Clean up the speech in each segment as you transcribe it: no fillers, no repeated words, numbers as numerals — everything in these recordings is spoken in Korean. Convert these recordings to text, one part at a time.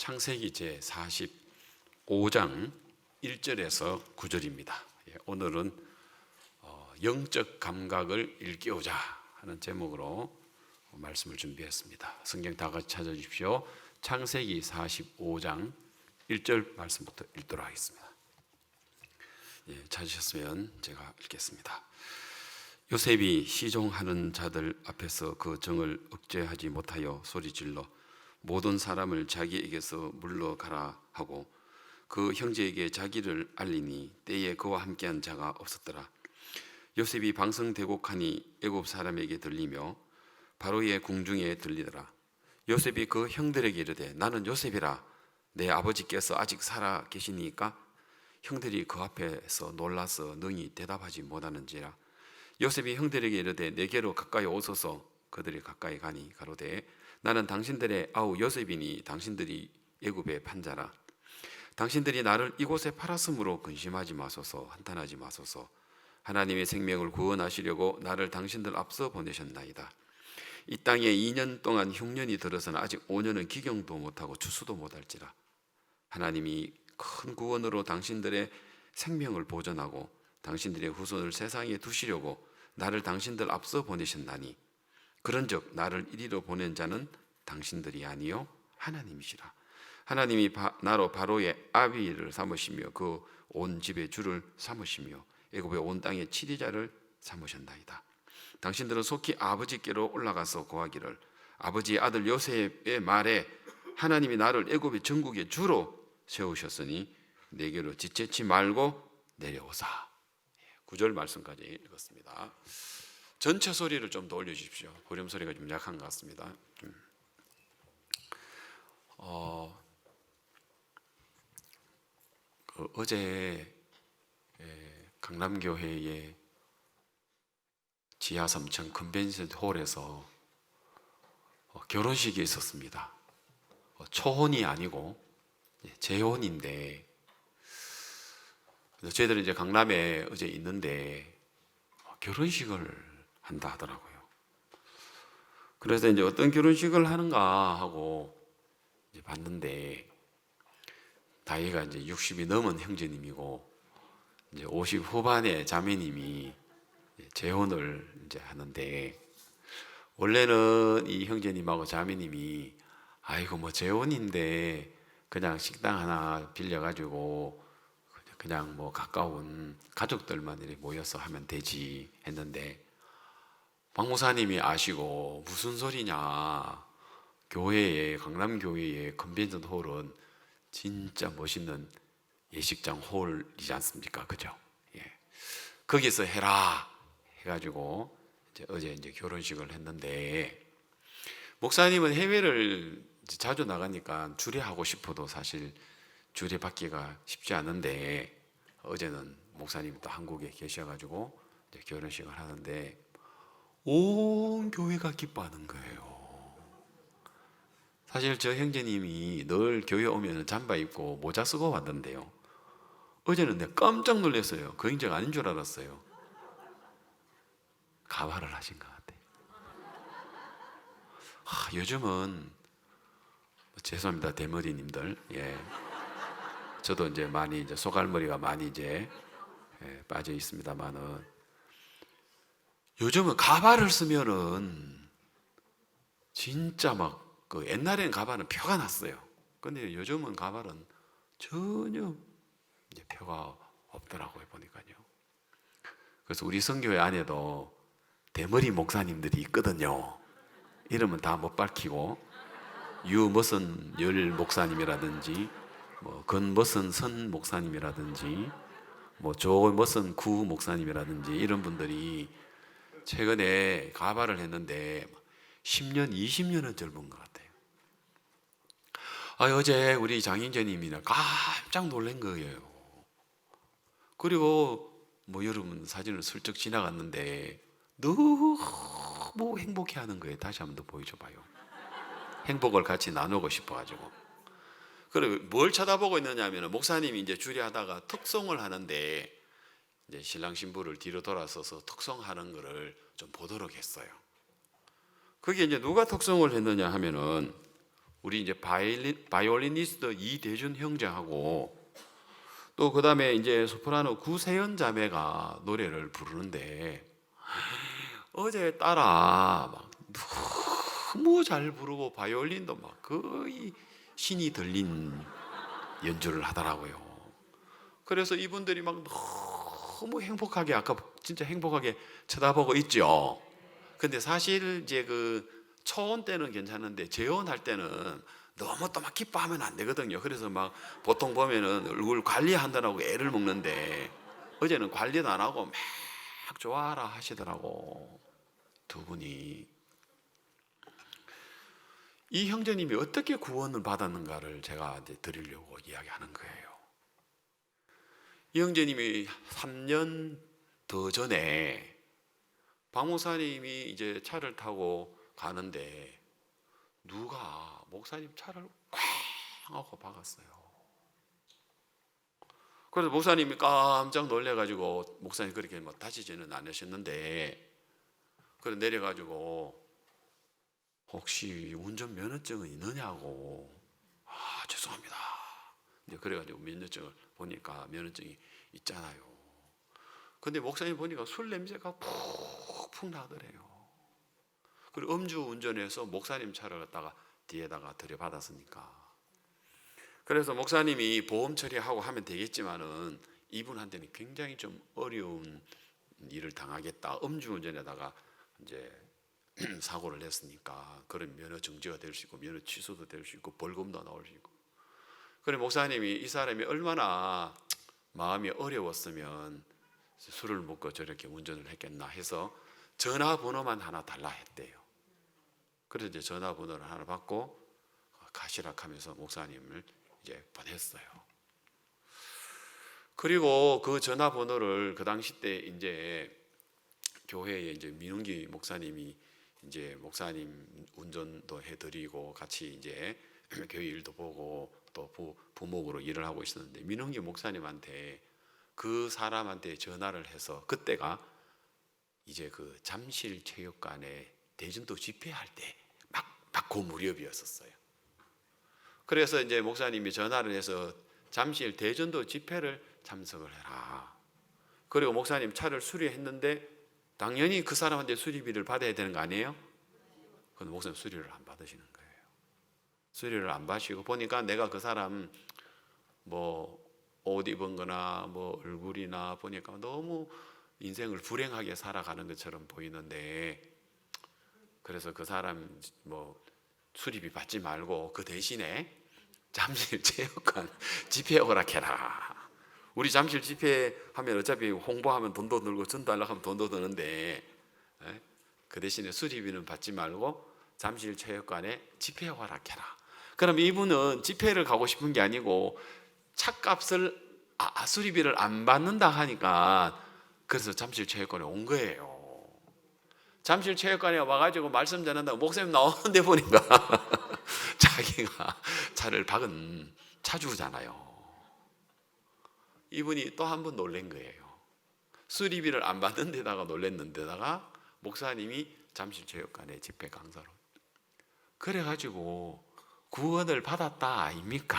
창세기 제 45장 1절에서 9절입니다. 오늘은 영적 감각을 일깨우자 하는 제목으로 말씀을 준비했습니다. 성경 다 같이 찾아주십시오. 창세기 45장 1절 말씀부터 읽도록 하겠습니다. 찾으셨으면 제가 읽겠습니다. 요셉이 시종하는 자들 앞에서 그 정을 억제하지 못하여 소리질러 모든 사람을 자기에게서 물러가라 하고 그 형제에게 자기를 알리니 때에 그와 함께한 자가 없었더라. 요셉이 방성대곡하니 애굽 사람에게 들리며 바로의 궁중에 들리더라. 요셉이 그 형들에게 이르되 나는 요셉이라. 내 아버지께서 아직 살아 계시니까? 형들이 그 앞에서 놀라서 능히 대답하지 못하는지라. 요셉이 형들에게 이르되 내게로 가까이 오소서. 그들이 가까이 가니 가로되 나는 당신들의 아우 요셉이니 당신들이 애굽의 판자라. 당신들이 나를 이곳에 팔았으므로 근심하지 마소서. 한탄하지 마소서. 하나님의 생명을 구원하시려고 나를 당신들 앞서 보내셨나이다. 이 땅에 2년 동안 흉년이 들어서는 아직 5년은 기경도 못하고 추수도 못할지라. 하나님이 큰 구원으로 당신들의 생명을 보존하고 당신들의 후손을 세상에 두시려고 나를 당신들 앞서 보내셨나니 그런즉 나를 이리로 보낸 자는 당신들이 아니요 하나님이시라. 하나님이 나로 바로의 아비를 삼으시며 그 온 집의 주를 삼으시며 애굽의 온 땅의 치리자를 삼으셨나이다. 당신들은 속히 아버지께로 올라가서 고하기를 아버지의 아들 요셉의 말에 하나님이 나를 애굽의 전국의 주로 세우셨으니 내게로 지체치 말고 내려오사. 9절 말씀까지 읽었습니다. 전체 소리를 좀 더 올려주십시오. 후렴 소리가 좀 약한 것 같습니다. 어제 강남교회의 지하 3층 컨벤션 홀에서 결혼식이 있었습니다. 초혼이 아니고 재혼인데 저희들은 이제 강남에 어제 있는데 결혼식을 한다 하더라고요. 그래서 이제 어떤 결혼식을 하는가 하고 이제 봤는데 나이가 이제 60이 넘은 형제님이고 이제 50 후반의 자매님이 재혼을 이제 하는데 원래는 이 형제님하고 자매님이 아이고 뭐 재혼인데 그냥 식당 하나 빌려가지고 그냥 뭐 가까운 가족들만 이렇게 모여서 하면 되지 했는데 박 목사님이 아시고 무슨 소리냐, 교회에 강남교회의 컨벤션 홀은 진짜 멋있는 예식장 홀이지 않습니까? 그죠? 거기서 해라 해가지고 어제 이제 결혼식을 했는데 목사님은 해외를 자주 나가니까 주례하고 싶어도 사실 주례받기가 쉽지 않은데 어제는 목사님이 또 한국에 계셔가지고 이제 결혼식을 하는데 온 교회가 기뻐하는 거예요. 사실 저 형제님이 늘 교회 오면 잠바 입고 모자 쓰고 왔던데요. 어제는 내가 깜짝 놀랐어요. 그 형제가 아닌 줄 알았어요. 가발을 하신 것 같아요. 요즘은 죄송합니다 대머리님들. 저도 이제 많이 이제 소갈머리가 많이 이제 빠져 있습니다만은 요즘은 가발을 쓰면은 진짜 막 그 옛날에는 가발은 표가 났어요. 근데 요즘은 가발은 전혀 이제 표가 없더라고요 보니까요. 그래서 우리 성교회 안에도 대머리 목사님들이 있거든요. 이름은 다 못 밝히고 유머슨 열 목사님이라든지 뭐 건머슨 선 목사님이라든지 뭐 조머슨 구 목사님이라든지 이런 분들이 최근에 가발을 했는데 10년, 20년은 젊은 것 같아요. 어제 우리 장인재님이 깜짝 놀란 거예요. 그리고 뭐 여러분 사진을 슬쩍 지나갔는데 너무 행복해하는 거예요. 다시 한번 더 보여줘봐요. 행복을 같이 나누고 싶어가지고. 그리고 뭘 쳐다보고 있느냐 하면 목사님이 이제 주례하다가 특송을 하는데 이제 신랑 신부를 뒤로 돌아서서 특송하는 거를 좀 보도록 했어요. 그게 이제 누가 특송을 했느냐 하면은 우리 이제 바이올리니스트 이대준 형제하고 또 그다음에 이제 소프라노 구세연 자매가 노래를 부르는데 어제 따라 막 너무 잘 부르고 바이올린도 막 거의 신이 들린 연주를 하더라고요. 그래서 이분들이 막 너무 행복하게 아까 진짜 행복하게 쳐다보고 있죠. 근데 사실 이제 그 초원 때는 괜찮은데 재혼할 때는 너무 또 막 기뻐하면 안 되거든요. 그래서 막 보통 보면은 얼굴 관리한다고 애를 먹는데 어제는 관리도 안 하고 막 좋아하라 하시더라고. 두 분이. 이 형제님이 어떻게 구원을 받았는가를 제가 이제 드리려고 이야기하는 거예요. 이 형제님이 3년 더 전에 박 목사님이 이제 차를 타고 가는데 누가 목사님 차를 꽝 하고 박았어요. 그래서 목사님이 깜짝 놀래가지고 목사님 그렇게 뭐 다치지는 않으셨는데 그래 내려가지고 혹시 운전면허증은 있느냐고. 죄송합니다. 이제 그래가지고 면허증을 보니까 면허증이 있잖아요. 근데 목사님 보니까 술 냄새가 푹푹 나더래요. 그리고 음주 운전해서 목사님 차를 갖다가 뒤에다가 들여받았으니까. 그래서 목사님이 보험 처리하고 하면 되겠지만은 이분한테는 굉장히 좀 어려운 일을 당하겠다. 음주 운전에다가 이제 사고를 냈으니까 그런 면허 정지가 될 수 있고 면허 취소도 될 수 있고 벌금도 나올 수 있고. 그래 목사님이 이 사람이 얼마나 마음이 어려웠으면 술을 먹고 저렇게 운전을 했겠나 해서 전화번호만 하나 달라 했대요. 그래서 이제 전화번호를 하나 받고 가시락하면서 목사님을 이제 보냈어요. 그리고 그 전화번호를 그 당시 때 이제 교회에 이제 민웅기 목사님이 이제 목사님 운전도 해드리고 같이 이제 교회 일도 보고 또 부목으로 일을 하고 있었는데 민웅기 목사님한테 그 사람한테 전화를 해서 그때가 이제 그 잠실체육관에 대전도 집회할 때 막 그 무렵이었었어요. 그래서 이제 목사님이 전화를 해서 잠실 대전도 집회를 참석을 해라. 그리고 목사님 차를 수리했는데 당연히 그 사람한테 수리비를 받아야 되는 거 아니에요? 그런데 목사님 수리를 안 받으시는 거예요. 수리를 안 받으시고 보니까 내가 그 사람 뭐 옷 입은 거나 뭐 얼굴이나 보니까 너무 인생을 불행하게 살아가는 것처럼 보이는데 그래서 그 사람 뭐 수리비 받지 말고 그 대신에 잠실 체육관 집회 오락해라. 우리 잠실 집회 하면 어차피 홍보하면 돈도 들고 전달하려고 하면 돈도 드는데 그 대신에 수리비는 받지 말고 잠실 체육관에 집회 오락해라. 그럼 이분은 집회를 가고 싶은 게 아니고 차값을 수리비를 안 받는다 하니까 그래서 잠실 체육관에 온 거예요. 잠실 체육관에 와가지고 말씀 전한다고 목사님 나오는데 보니까 자기가 차를 박은 차주잖아요. 이분이 또 한 번 놀란 거예요. 수리비를 안 받는 데다가 놀랬는데다가 목사님이 잠실 체육관에 집회 강사로 그래가지고 구원을 받았다 아닙니까?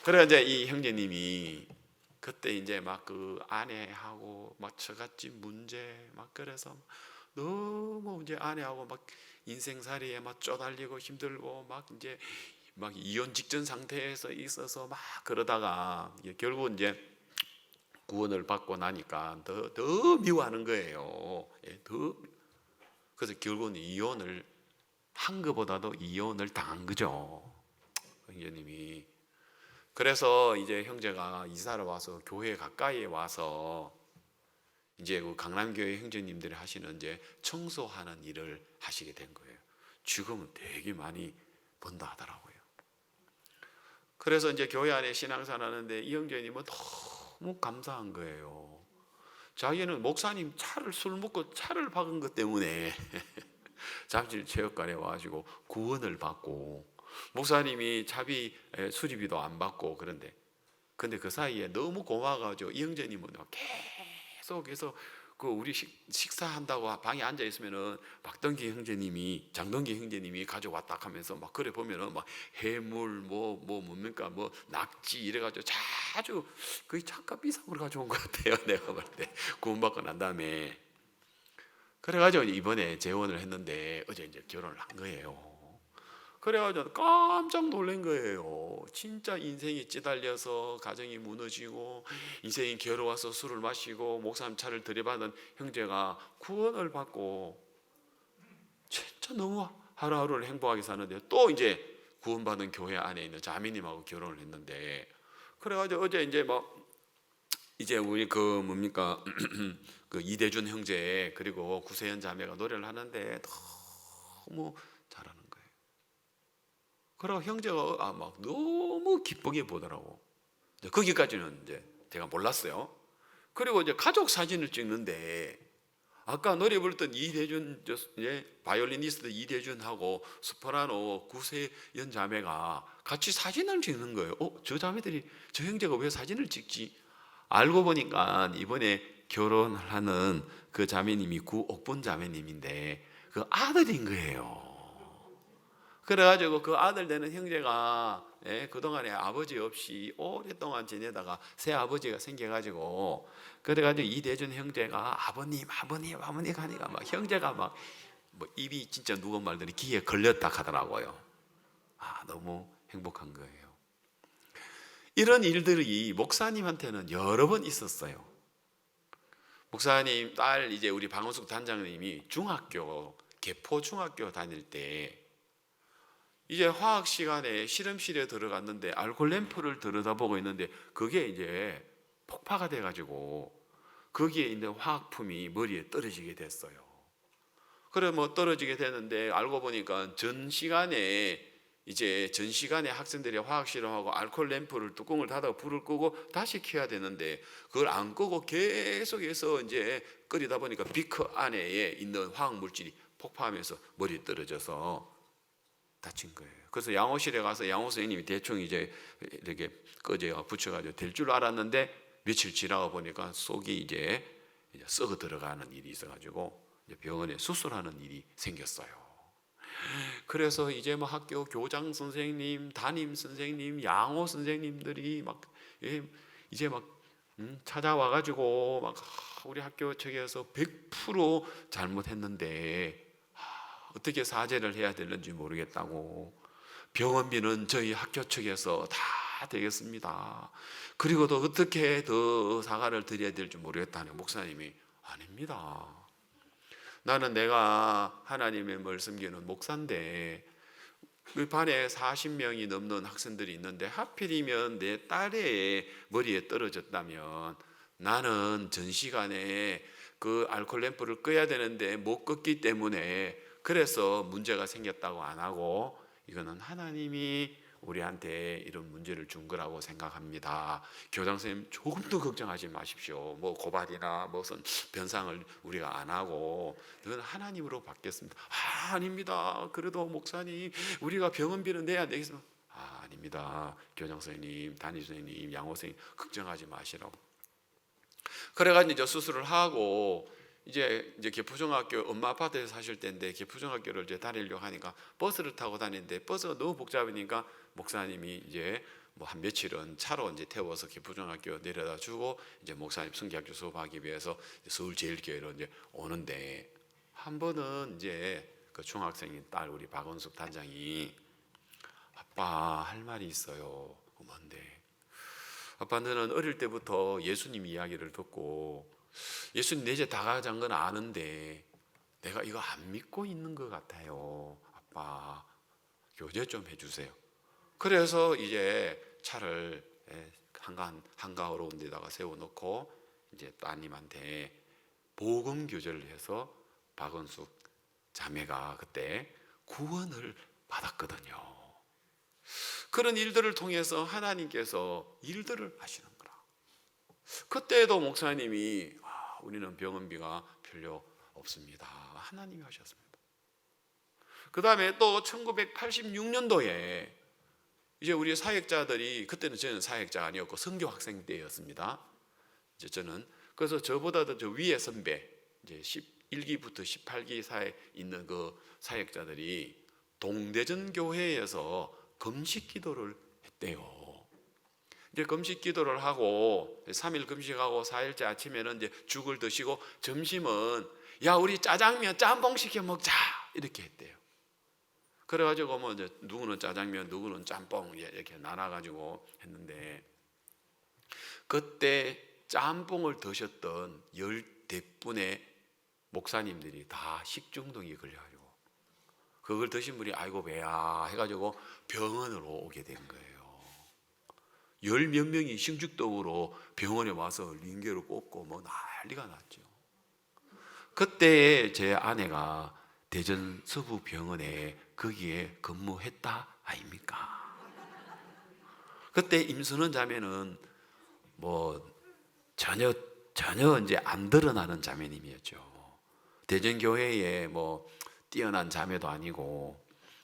그래 이제 이 형제님이 그때 이제 막 그 아내하고 막 저같이 문제 막 그래서 너무 이제 아내하고 막 인생살이에 막 쪼달리고 힘들고 막 이제 막 이혼 직전 상태에서 있어서 막 그러다가 결국 이제 구원을 받고 나니까 더 미워하는 거예요. 그래서 결국은 이혼을 한 것보다도 이혼을 당한 거죠. 형제님이. 그래서 이제 형제가 이사를 와서 교회 가까이에 와서 이제 그 강남교회 형제님들이 하시는 이제 청소하는 일을 하시게 된 거예요. 지금은 되게 많이 번다 하더라고요. 그래서 이제 교회 안에 신앙생활 하는데 이 형제님은 너무 감사한 거예요. 자기는 목사님 술 먹고 차를 박은 것 때문에 잠실 체육관에 와가지고 구원을 받고 목사님이 차비 수리비도 안 받고 근데 그 사이에 너무 고마워가지고 이 형제님은 계속해서 우리 식사한다고 방에 앉아 있으면은 박동기 형제님이, 장동기 형제님이 가져왔다 하면서 막 그래 보면은 막 해물 뭡니까 낙지 이래가지고 자주 거의 잠깐 이상으로 가져온 것 같아요. 내가 볼 때 구원받고 난 다음에. 그래가지고 이번에 재혼을 했는데 어제 이제 결혼을 한 거예요. 그래가지고 깜짝 놀란 거예요. 진짜 인생이 찌달려서 가정이 무너지고 인생이 괴로워서 술을 마시고 목사님 차를 들이받은 형제가 구원을 받고 진짜 너무 하루하루를 행복하게 사는데, 또 이제 구원받은 교회 안에 있는 자매님하고 결혼을 했는데, 그래가지고 어제 이제 우리 그 이대준 형제 그리고 구세현 자매가 노래를 하는데 너무 잘하는 거예요. 그리고 형제가 막 너무 기쁘게 보더라고. 거기까지는 이제 제가 몰랐어요. 그리고 이제 가족 사진을 찍는데 아까 노래 부르던 이대준 바이올리니스트 이대준하고 소프라노 구세연 자매가 같이 사진을 찍는 거예요. 저 자매들이, 저 형제가 왜 사진을 찍지? 알고 보니까 이번에 결혼을 하는 그 자매님이 구옥분 자매님인데 그 아들인 거예요. 그래가지고 그 아들 되는 형제가 그동안에 아버지 없이 오랫동안 지내다가 새 아버지가 생겨가지고, 그래가지고 이대준 형제가 아버님 하니까 막 형제가 막 입이 진짜 누군 말더니 귀에 걸렸다 하더라고요. 너무 행복한 거예요. 이런 일들이 목사님한테는 여러 번 있었어요. 목사님 딸 이제 우리 박원숙 단장님이 개포 중학교 다닐 때 이제 화학 시간에 실험실에 들어갔는데 알코올 램프를 들여다보고 있는데 그게 이제 폭파가 돼가지고 거기에 있는 화학품이 머리에 떨어지게 됐어요. 그래 떨어지게 되는데 알고 보니까 전 시간에 학생들이 화학 실험하고 알코올 램프를 뚜껑을 닫아 불을 끄고 다시 켜야 되는데 그걸 안 끄고 계속해서 이제 끓이다 보니까 비커 안에 있는 화학 물질이 폭파하면서 머리에 떨어져서 다친 거예요. 그래서 양호실에 가서 양호 선생님이 대충 이제 이렇게 꺼져 붙여가지고 될 줄 알았는데 며칠 지나가 보니까 속이 이제 썩어 들어가는 일이 있어가지고 이제 병원에 수술하는 일이 생겼어요. 그래서 이제 학교 교장 선생님, 담임 선생님, 양호 선생님들이 이제 찾아와가지고 우리 학교 측에서 100% 잘못했는데 어떻게 사죄를 해야 되는지 모르겠다고, 병원비는 저희 학교 측에서 다 되겠습니다. 그리고도 어떻게 더 사과를 드려야 될지 모르겠다는 목사님이 아닙니다. 나는 내가 하나님의 말씀기는 목사인데 그 반에 40명이 넘는 학생들이 있는데 하필이면 내 딸의 머리에 떨어졌다면 나는 전 시간에 그 알코올 램프를 꺼야 되는데 못 껐기 때문에 그래서 문제가 생겼다고 안 하고 이거는 하나님이 우리한테 이런 문제를 준 거라고 생각합니다. 교장 선생님 조금 더 걱정하지 마십시오. 고발이나 무슨 변상을 우리가 안 하고 그건 하나님으로 받겠습니다. 아닙니다. 그래도 목사님 우리가 병원비는 내야 되겠습니다. 아닙니다. 교장 선생님, 담임 선생님, 양호 선생님 걱정하지 마시라고. 그래가지고 이제 수술을 하고 이제 개포중학교 엄마 아파트에 사실 때인데 개포중학교를 이제 다니려고 하니까 버스를 타고 다니는데 버스가 너무 복잡하니까 목사님이 이제 한 며칠은 차로 이제 태워서 개포중학교 내려다 주고 이제 목사님 성경학교 수업하기 위해서 서울제일교회로 이제 오는데 한 번은 이제 그 중학생인 딸 우리 박원숙 단장이 아빠 할 말이 있어요. 뭔데? 아빠 너는 어릴 때부터 예수님 이야기를 듣고 예수님 내 이제 다가간 건 아는데 내가 이거 안 믿고 있는 것 같아요. 아빠 교제 좀 해주세요. 그래서 이제 차를 한가로운 데다가 세워놓고 이제 따님한테 복음 교제를 해서 박원숙 자매가 그때 구원을 받았거든요. 그런 일들을 통해서 하나님께서 일들을 하시는 거라. 그때도 목사님이 우리는 병원비가 별로 없습니다. 하나님이 하셨습니다. 그 다음에 또 1986년도에 이제 우리 사역자들이, 그때는 저는 사역자가 아니었고 선교 학생 때였습니다. 이제 저는 그래서 저보다도 저 위에 선배, 이제 11기부터 18기 사이에 있는 그 사역자들이 동대전 교회에서 금식 기도를 했대요. 이제 금식 기도를 하고 3일 금식하고 4일째 아침에는 이제 죽을 드시고 점심은 야 우리 짜장면 짬뽕 시켜 먹자 이렇게 했대요. 그래가지고 뭐 이제 누구는 짜장면 누구는 짬뽕 이렇게 나눠가지고 했는데 그때 짬뽕을 드셨던 10대분의 목사님들이 다 식중독이 걸려가지고 그걸 드신 분이 아이고 배야 해가지고 병원으로 오게 된 거예요. 10몇 명이 식중독으로 병원에 와서 링게로 꽂고 뭐 난리가 났죠. 그때 제 아내가 대전 서부병원에 거기에 근무했다 아닙니까? 그때 임순원 자매는 뭐 전혀 이제 안 드러나는 자매님이었죠. 대전교회에 뭐 뛰어난 자매도 아니고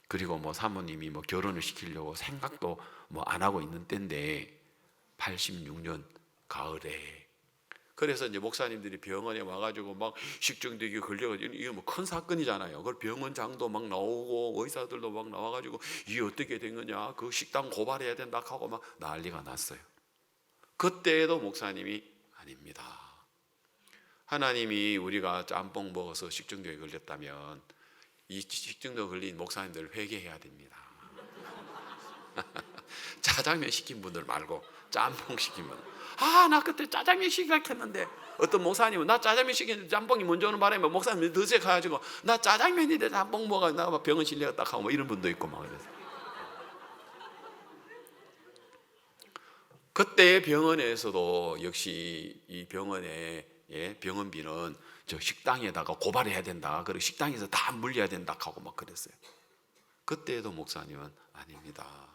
그리고 뭐 사모님이 뭐 결혼을 시키려고 생각도 뭐 안 하고 있는 때인데 86년 가을에 그래서 이제 목사님들이 병원에 와가지고 막 식중독이 걸려가지고 이게 뭐 큰 사건이잖아요. 그걸 병원장도 막 나오고 의사들도 막 나와가지고 이게 어떻게 된 거냐 그 식당 고발해야 된다 하고 막 난리가 났어요. 그때에도 목사님이 아닙니다. 하나님이 우리가 짬뽕 먹어서 식중독에 걸렸다면 이 식중독 걸린 목사님들 회개해야 됩니다. 짜장면 시킨 분들 말고 짬뽕 시키면 나 그때 짜장면 시켰는데 어떤 목사님은 나 짜장면 시켰는데 짬뽕이 먼저 오는 바람에 목사님이 늦게 가가지고 나 짜장면인데 짬뽕 먹어 나 병원 실려가 딱 하고 뭐 이런 분도 있고 막 그래서 그때 병원에서도 역시 이 병원의 병원비는 저 식당에다가 고발해야 된다. 그리고 식당에서 다 물려야 된다 하고 막 그랬어요. 그때도 목사님은 아닙니다.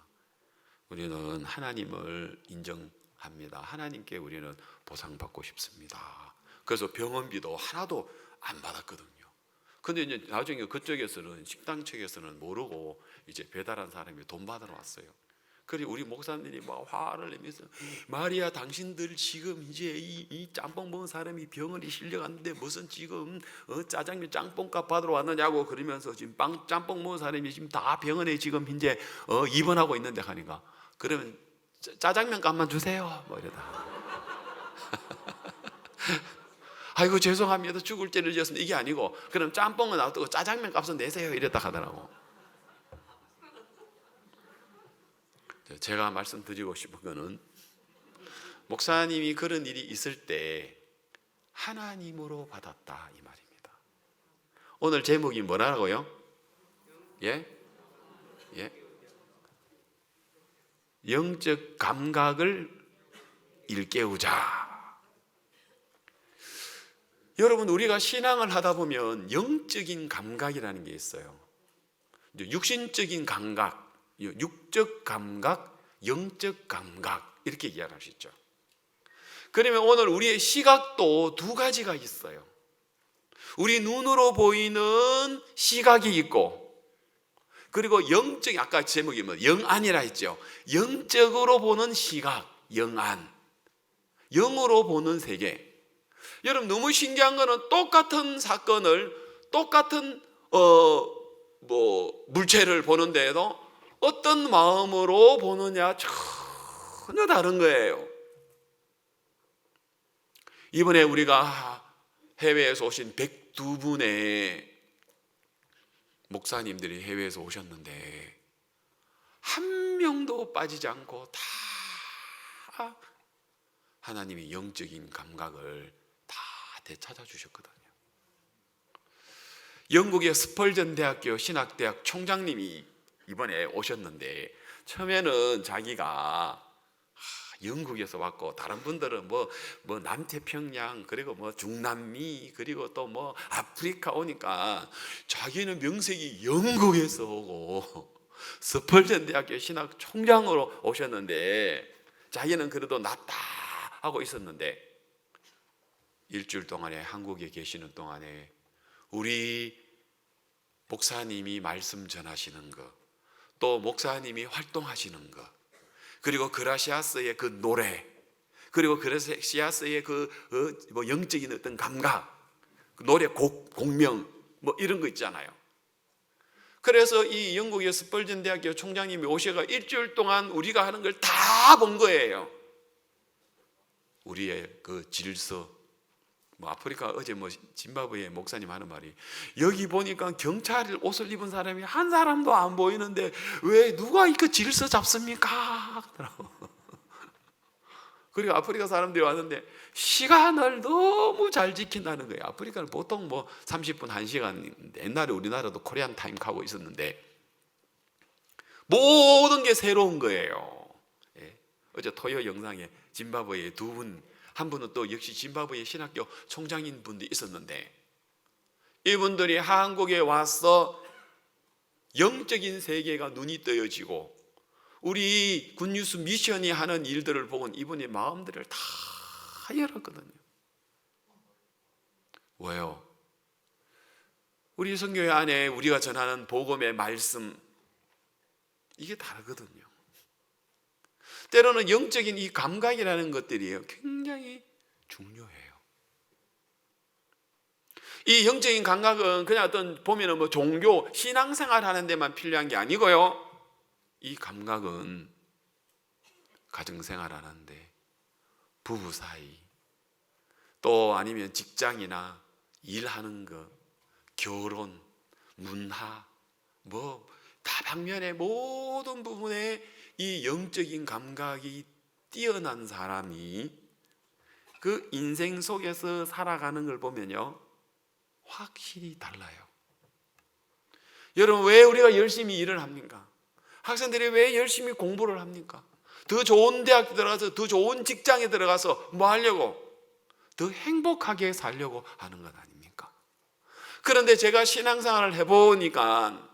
우리는 하나님을 인정합니다. 하나님께 우리는 보상받고 싶습니다. 그래서 병원비도 하나도 안 받았거든요. 근데 이제 나중에 그쪽에서는 식당 측에서는 모르고 이제 배달한 사람이 돈 받으러 왔어요. 그리고 우리 목사님들이 막 화를 내면서 마리아 당신들 지금 이제 이 짬뽕 먹은 사람이 병원에 실려갔는데 무슨 지금 짜장면 짬뽕값 받으러 왔느냐고 그러면서 지금 짬뽕 먹은 사람이 지금 다 병원에 지금 이제 입원하고 있는데 하니까 그러면 짜장면 값만 주세요 뭐 이러다 아이고 죄송합니다 죽을 죄를 지었습니다 이게 아니고 그럼 짬뽕은 놔두고 짜장면 값은 내세요 이랬다 하더라고. 제가 말씀드리고 싶은 거는 목사님이 그런 일이 있을 때 하나님으로 받았다 이 말입니다. 오늘 제목이 뭐라고요? 예? 영적 감각을 일깨우자. 여러분 우리가 신앙을 하다 보면 영적인 감각이라는 게 있어요. 육신적인 감각 육적 감각, 영적 감각 이렇게 이야기할 수 있죠. 그러면 오늘 우리의 시각도 두 가지가 있어요. 우리 눈으로 보이는 시각이 있고 그리고 영적 아까 제목이 뭐 영안이라 했죠. 영적으로 보는 시각, 영안. 영으로 보는 세계. 여러분 너무 신기한 거는 똑같은 사건을 똑같은 물체를 보는데도 어떤 마음으로 보느냐 전혀 다른 거예요. 이번에 우리가 해외에서 오신 102분의 목사님들이 해외에서 오셨는데 한 명도 빠지지 않고 다 하나님이 영적인 감각을 다 되찾아 주셨거든요. 영국의 스펄전 대학교 신학대학 총장님이 이번에 오셨는데 처음에는 자기가 영국에서 왔고 다른 분들은 뭐 남태평양 그리고 뭐 중남미 그리고 또 뭐 아프리카 오니까 자기는 명색이 영국에서 오고 스펄전 대학교 신학 총장으로 오셨는데 자기는 그래도 낫다 하고 있었는데 일주일 동안에 한국에 계시는 동안에 우리 목사님이 말씀 전하시는 것 또 목사님이 활동하시는 것 그리고 그라시아스의 그 노래 그리고 그레시아스의 뭐 영적인 어떤 감각, 노래 공명 뭐 이런 거 있잖아요. 그래서 이 영국의 스펄전 대학교 총장님이 오셔가 일주일 동안 우리가 하는 걸 다 본 거예요. 우리의 그 질서, 뭐 아프리카 어제 뭐 짐바브웨 목사님 하는 말이, 여기 보니까 경찰 옷을 입은 사람이 한 사람도 안 보이는데 왜 누가 그 질서 잡습니까? 하더라고. 그리고 아프리카 사람들이 왔는데 시간을 너무 잘 지킨다는 거예요. 아프리카는 보통 뭐 30분, 1시간, 옛날에 우리나라도 코리안 타임 하고 있었는데 모든 게 새로운 거예요. 예. 어제 토요 영상에 짐바브웨의 두 분, 한 분은 또 역시 짐바브웨 신학교 총장인 분도 있었는데, 이분들이 한국에 와서 영적인 세계가 눈이 떠여지고 우리 굿뉴스 미션이 하는 일들을 보고 이분의 마음들을 다 열었거든요. 왜요? 우리 선교회 안에 우리가 전하는 복음의 말씀, 이게 다르거든요. 때로는 영적인 이 감각이라는 것들이 굉장히 중요해요. 이 영적인 감각은 그냥 어떤 보면은 뭐 종교, 신앙생활 하는 데만 필요한 게 아니고요. 이 감각은 가정생활 하는데, 부부 사이, 또 아니면 직장이나 일하는 것, 결혼, 문화, 뭐 다방면의 모든 부분에 이 영적인 감각이 뛰어난 사람이 그 인생 속에서 살아가는 걸 보면요, 확실히 달라요. 여러분, 왜 우리가 열심히 일을 합니까? 학생들이 왜 열심히 공부를 합니까? 더 좋은 대학 들어가서, 더 좋은 직장에 들어가서 뭐 하려고? 더 행복하게 살려고 하는 것 아닙니까? 그런데 제가 신앙생활을 해보니까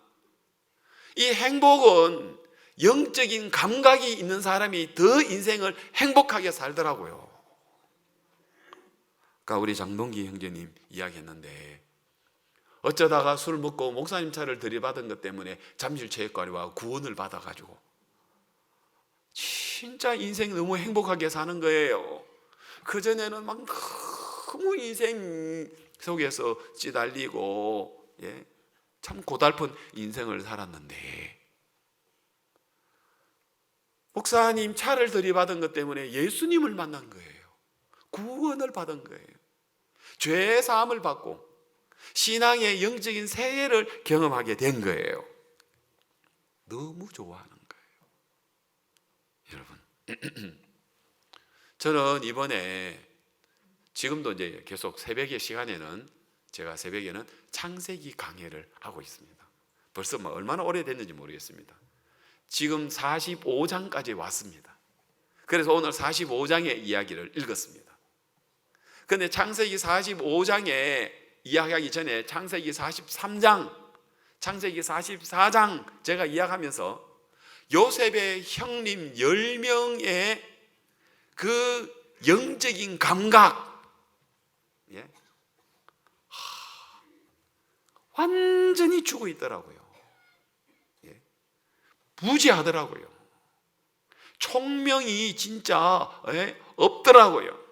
이 행복은 영적인 감각이 있는 사람이 더 인생을 행복하게 살더라고요. 아까 우리 장동기 형제님 이야기했는데, 어쩌다가 술 먹고 목사님 차를 들이받은 것 때문에 잠실체육관에 구원을 받아가지고 진짜 인생 너무 행복하게 사는 거예요. 그전에는 막 너무 인생 속에서 찌달리고, 참 고달픈 인생을 살았는데, 목사님 차를 들이받은 것 때문에 예수님을 만난 거예요. 구원을 받은 거예요. 죄 사함을 받고 신앙의 영적인 세계를 경험하게 된 거예요. 너무 좋아하는 거예요. 여러분, 저는 이번에 지금도 이제 계속 새벽의 시간에는, 제가 새벽에는 창세기 강해를 하고 있습니다. 벌써 뭐 얼마나 오래됐는지 모르겠습니다. 지금 45장까지 왔습니다. 그래서 오늘 45장의 이야기를 읽었습니다. 그런데 창세기 45장에 이야기하기 전에 창세기 43장, 창세기 44장 제가 이야기하면서 요셉의 형님 10명의 그 영적인 감각, 완전히 죽어 있더라고요. 무지하더라고요. 총명이 진짜 없더라고요.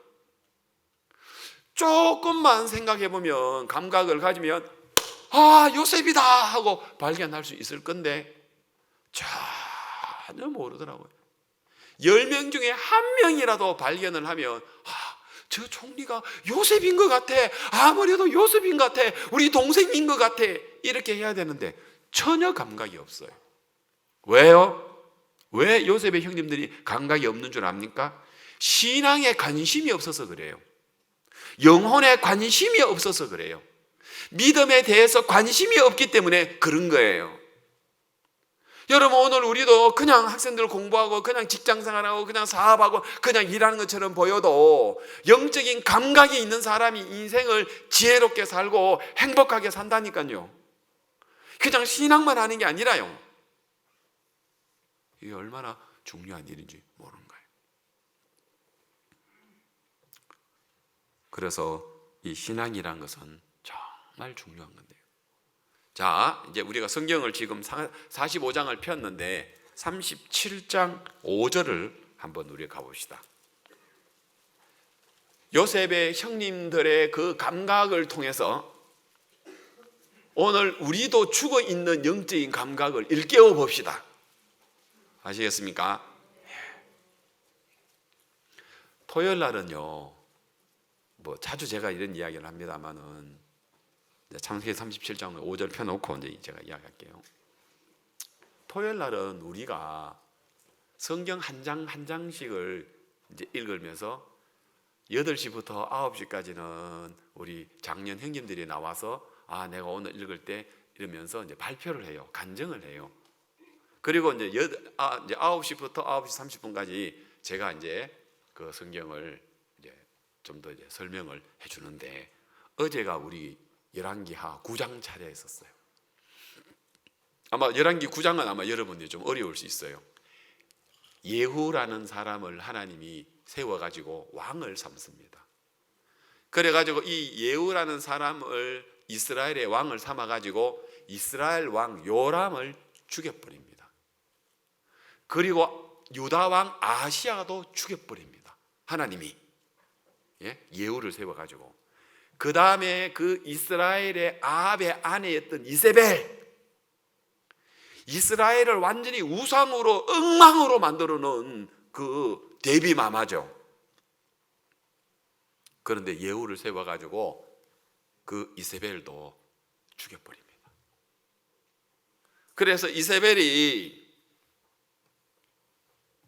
조금만 생각해 보면, 감각을 가지면 요셉이다 하고 발견할 수 있을 건데 전혀 모르더라고요. 10명 중에 한 명이라도 발견을 하면 저 총리가 요셉인 것 같아, 아무래도 요셉인 것 같아, 우리 동생인 것 같아, 이렇게 해야 되는데 전혀 감각이 없어요. 왜요? 왜 요셉의 형님들이 감각이 없는 줄 압니까? 신앙에 관심이 없어서 그래요. 영혼에 관심이 없어서 그래요. 믿음에 대해서 관심이 없기 때문에 그런 거예요. 여러분, 오늘 우리도 그냥 학생들 공부하고 그냥 직장생활하고 그냥 사업하고 그냥 일하는 것처럼 보여도 영적인 감각이 있는 사람이 인생을 지혜롭게 살고 행복하게 산다니까요. 그냥 신앙만 하는 게 아니라요. 이게 얼마나 중요한 일인지 모르는 거예요. 그래서 이 신앙이란 것은 정말 중요한 건데요. 자, 이제 우리가 성경을 지금 45장을 폈는데 37장 5절을 한번 우리가 가봅시다. 요셉의 형님들의 그 감각을 통해서 오늘 우리도 죽어 있는 영적인 감각을 일깨워 봅시다. 아시겠습니까? 토요일 날은요, 뭐 자주 제가 이런 이야기를 합니다만은 창세기 37장 5절 펴놓고 이제 제가 이야기할게요. 토요일 날은 우리가 성경 한 장 한 장씩을 이제 읽으면서 8시부터 9시까지는 우리 장년 형님들이 나와서 내가 오늘 읽을 때 이러면서 이제 발표를 해요. 간증을 해요. 그리고 이제 9시부터 9시 30분까지 제가 이제 그 성경을 이제 좀 더 이제 설명을 해 주는데, 어제가 우리 열왕기하 9장 차례에 있었어요. 아마 열왕기 9장은 아마 여러분들이 좀 어려울 수 있어요. 예후라는 사람을 하나님이 세워가지고 왕을 삼습니다. 그래가지고 이 예후라는 사람을 이스라엘의 왕을 삼아가지고 이스라엘 왕 요람을 죽여버립니다. 그리고 유다 왕 아하시야도 죽여버립니다. 하나님이 예후를 세워가지고. 그 다음에 그 이스라엘의 아합의 아내였던 이세벨, 이스라엘을 완전히 우상으로 엉망으로 만들어 놓은 그 대비마마죠. 그런데 예후를 세워가지고 그 이세벨도 죽여버립니다. 그래서 이세벨이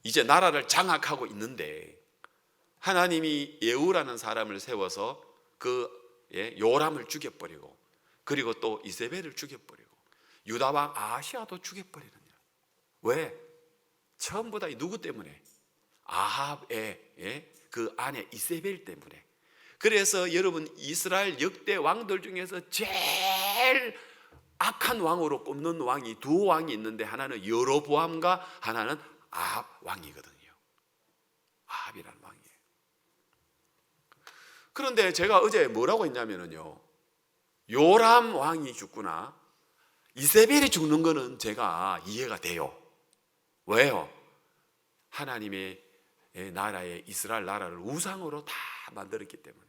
이제 나라를 장악하고 있는데 하나님이 예후라는 사람을 세워서 그 요람을 죽여버리고, 그리고 또 이세벨을 죽여버리고 유다왕 아하시야도 죽여버리느냐. 왜? 처음보다 누구 때문에? 아합의 그 아내 이세벨 때문에. 그래서 여러분, 이스라엘 역대 왕들 중에서 제일 악한 왕으로 꼽는 왕이 두 왕이 있는데, 하나는 여로보암과 하나는 아합 왕이거든요. 아합이라는 왕이에요. 그런데 제가 어제 뭐라고 했냐면요, 요람 왕이 죽구나, 이세벨이 죽는 거는 제가 이해가 돼요. 왜요? 하나님의 나라의 이스라엘 나라를 우상으로 다 만들었기 때문에.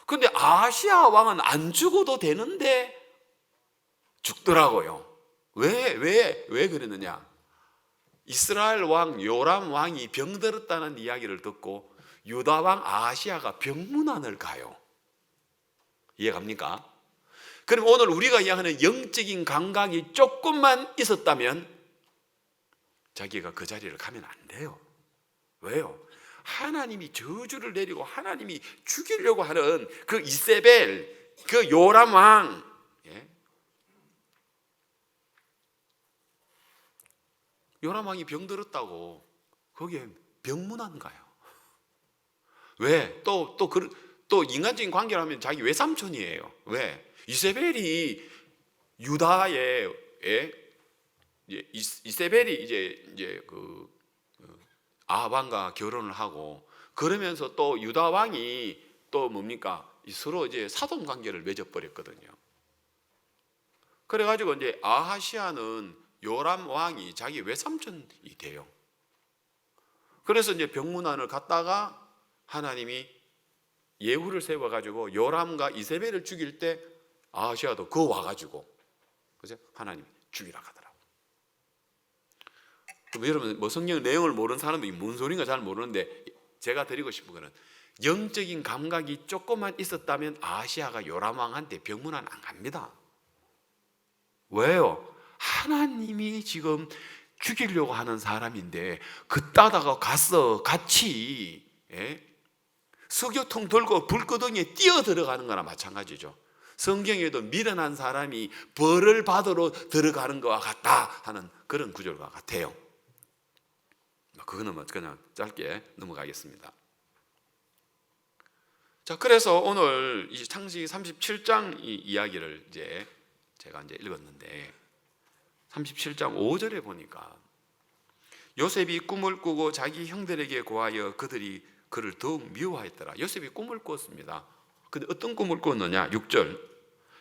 그런데 아시아 왕은 안 죽어도 되는데 죽더라고요. 왜 그랬느냐? 이스라엘 왕 요람 왕이 병들었다는 이야기를 듣고 유다 왕 아하시야가 병문안을 가요. 이해갑니까? 그럼 오늘 우리가 이야기하는 영적인 감각이 조금만 있었다면 자기가 그 자리를 가면 안 돼요. 왜요? 하나님이 저주를 내리고 하나님이 죽이려고 하는 그 이세벨, 그 요람 왕, 요람 왕이 병들었다고 거기에 병문안 가요. 왜? 또 인간적인 관계를 하면 자기 외삼촌이에요. 왜? 이세벨이 유다의 이세벨이 이제 그 아합 왕과 결혼을 하고, 그러면서 또 유다 왕이 또 뭡니까? 서로 이제 사돈 관계를 맺어버렸거든요. 그래가지고 이제 아하시아는 요람 왕이 자기 외삼촌이 돼요. 그래서 이제 병문안을 갔다가 하나님이 예후를 세워가지고 요람과 이세벨을 죽일 때 아하시아도 그 와가지고 그죠? 하나님이 죽이라 하더라고. 여러분, 뭐 성경 내용을 모르는 사람들이 뭔 소리인가 잘 모르는데, 제가 드리고 싶은 거는 영적인 감각이 조금만 있었다면 아하시아가 요람 왕한테 병문안 안 갑니다. 왜요? 하나님이 지금 죽이려고 하는 사람인데 그따다가 가서 같이 석유통 들고 불구덩이에 뛰어 들어가는 거나 마찬가지죠. 성경에도 미련한 사람이 벌을 받으러 들어가는 것과 같다 하는 그런 구절과 같아요. 그거는 그냥 짧게 넘어가겠습니다. 자, 그래서 오늘 이 창세기 37장 이 이야기를 이제 제가 이제 읽었는데, 37장 5절에 보니까 요셉이 꿈을 꾸고 자기 형들에게 고하여 그들이 그를 더욱 미워하였더라. 요셉이 꿈을 꿨습니다. 근데 어떤 꿈을 꿨느냐? 6절.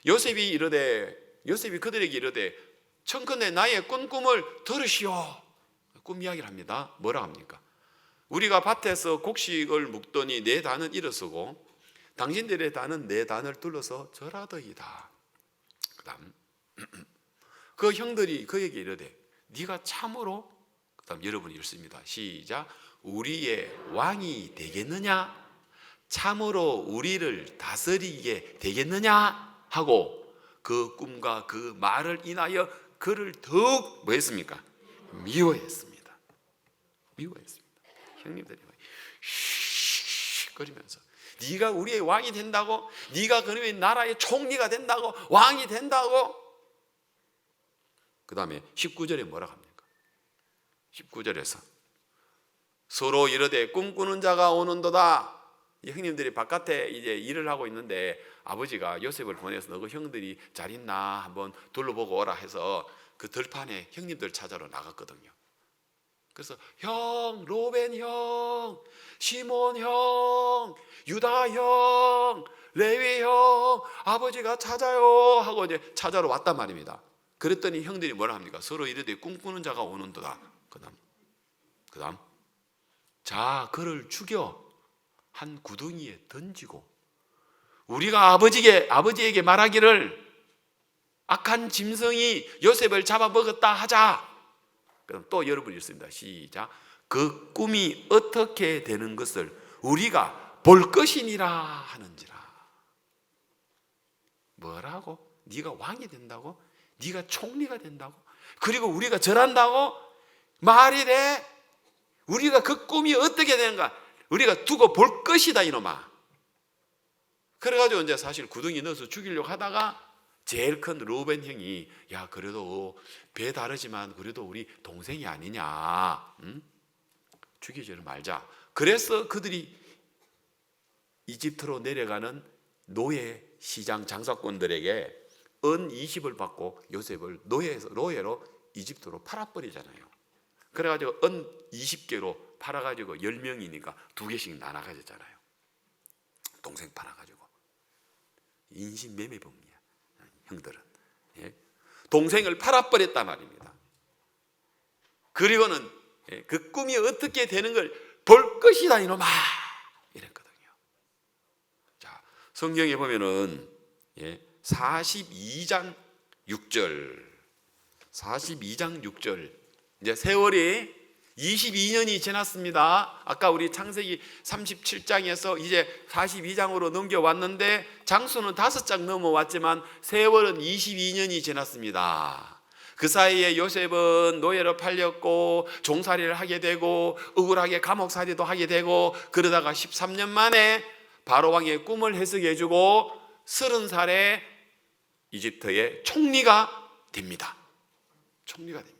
요셉이 그들에게 이르되 청컨대 나의 꾼 꿈을 들으시오. 꿈 이야기를 합니다. 뭐라 합니까? 우리가 밭에서 곡식을 묵더니 내 단은 일어서고 당신들의 단은 내 단을 둘러서 절하더이다. 그다음 그 형들이 그에게 이르되 네가 참으로, 그다음 여러분이 읽습니다. 시작. 우리의 왕이 되겠느냐? 참으로 우리를 다스리게 되겠느냐? 하고 그 꿈과 그 말을 인하여 그를 더욱 뭐 했습니까? 미워했습니다. 미워했습니다. 형님들이 거리면서 네가 우리의 왕이 된다고? 네가 그러면 나라의 총리가 된다고? 왕이 된다고? 그 다음에 19절에 뭐라 합니까? 19절에서 서로 이르되 꿈꾸는 자가 오는도다. 이 형님들이 바깥에 이제 일을 하고 있는데 아버지가 요셉을 보내서 너그 형들이 잘 있나 한번 둘러보고 오라 해서 그 들판에 형님들 찾아러 나갔거든요. 그래서 형, 로벤 형, 시몬 형, 유다 형, 레위 형, 아버지가 찾아요 하고 이제 찾아러 왔단 말입니다. 그랬더니 형들이 뭐라 합니까? 서로 이르되 꿈꾸는 자가 오는도다. 그다음 자, 그를 죽여 한 구덩이에 던지고 우리가 아버지에게 말하기를 악한 짐승이 요셉을 잡아먹었다 하자. 그럼 또 여러분이 읽습니다. 시작. 그 꿈이 어떻게 되는 것을 우리가 볼 것이니라 하는지라. 뭐라고? 네가 왕이 된다고? 네가 총리가 된다고? 그리고 우리가 절한다고? 말이 돼? 우리가 그 꿈이 어떻게 되는가? 우리가 두고 볼 것이다 이놈아. 그래가지고 이제 사실 구덩이 넣어서 죽이려고 하다가 제일 큰 루벤 형이 야 그래도 배 다르지만 그래도 우리 동생이 아니냐, 응? 죽이지 말자. 그래서 그들이 이집트로 내려가는 노예 시장 장사꾼들에게 은 20을 받고 요셉을 노예로 이집트로 팔아버리잖아요. 그래가지고 은 20개로 팔아가지고 10명이니까 2개씩 나눠 가졌잖아요. 동생 팔아가지고 인신매매범이야 형들은. 예? 동생을 팔아버렸단 말입니다. 그리고는 그 꿈이 어떻게 되는 걸 볼 것이다 이놈아 이랬거든요. 자, 성경에 보면은 42장 6절 42장 6절 이제 세월이 22년이 지났습니다. 아까 우리 창세기 37장에서 이제 42장으로 넘겨왔는데 장수는 5장 넘어왔지만 세월은 22년이 지났습니다. 그 사이에 요셉은 노예로 팔렸고 종살이를 하게 되고 억울하게 감옥살이도 하게 되고 그러다가 13년 만에 바로왕의 꿈을 해석해 주고 30살에 이집트의 총리가 됩니다. 총리가 됩니다.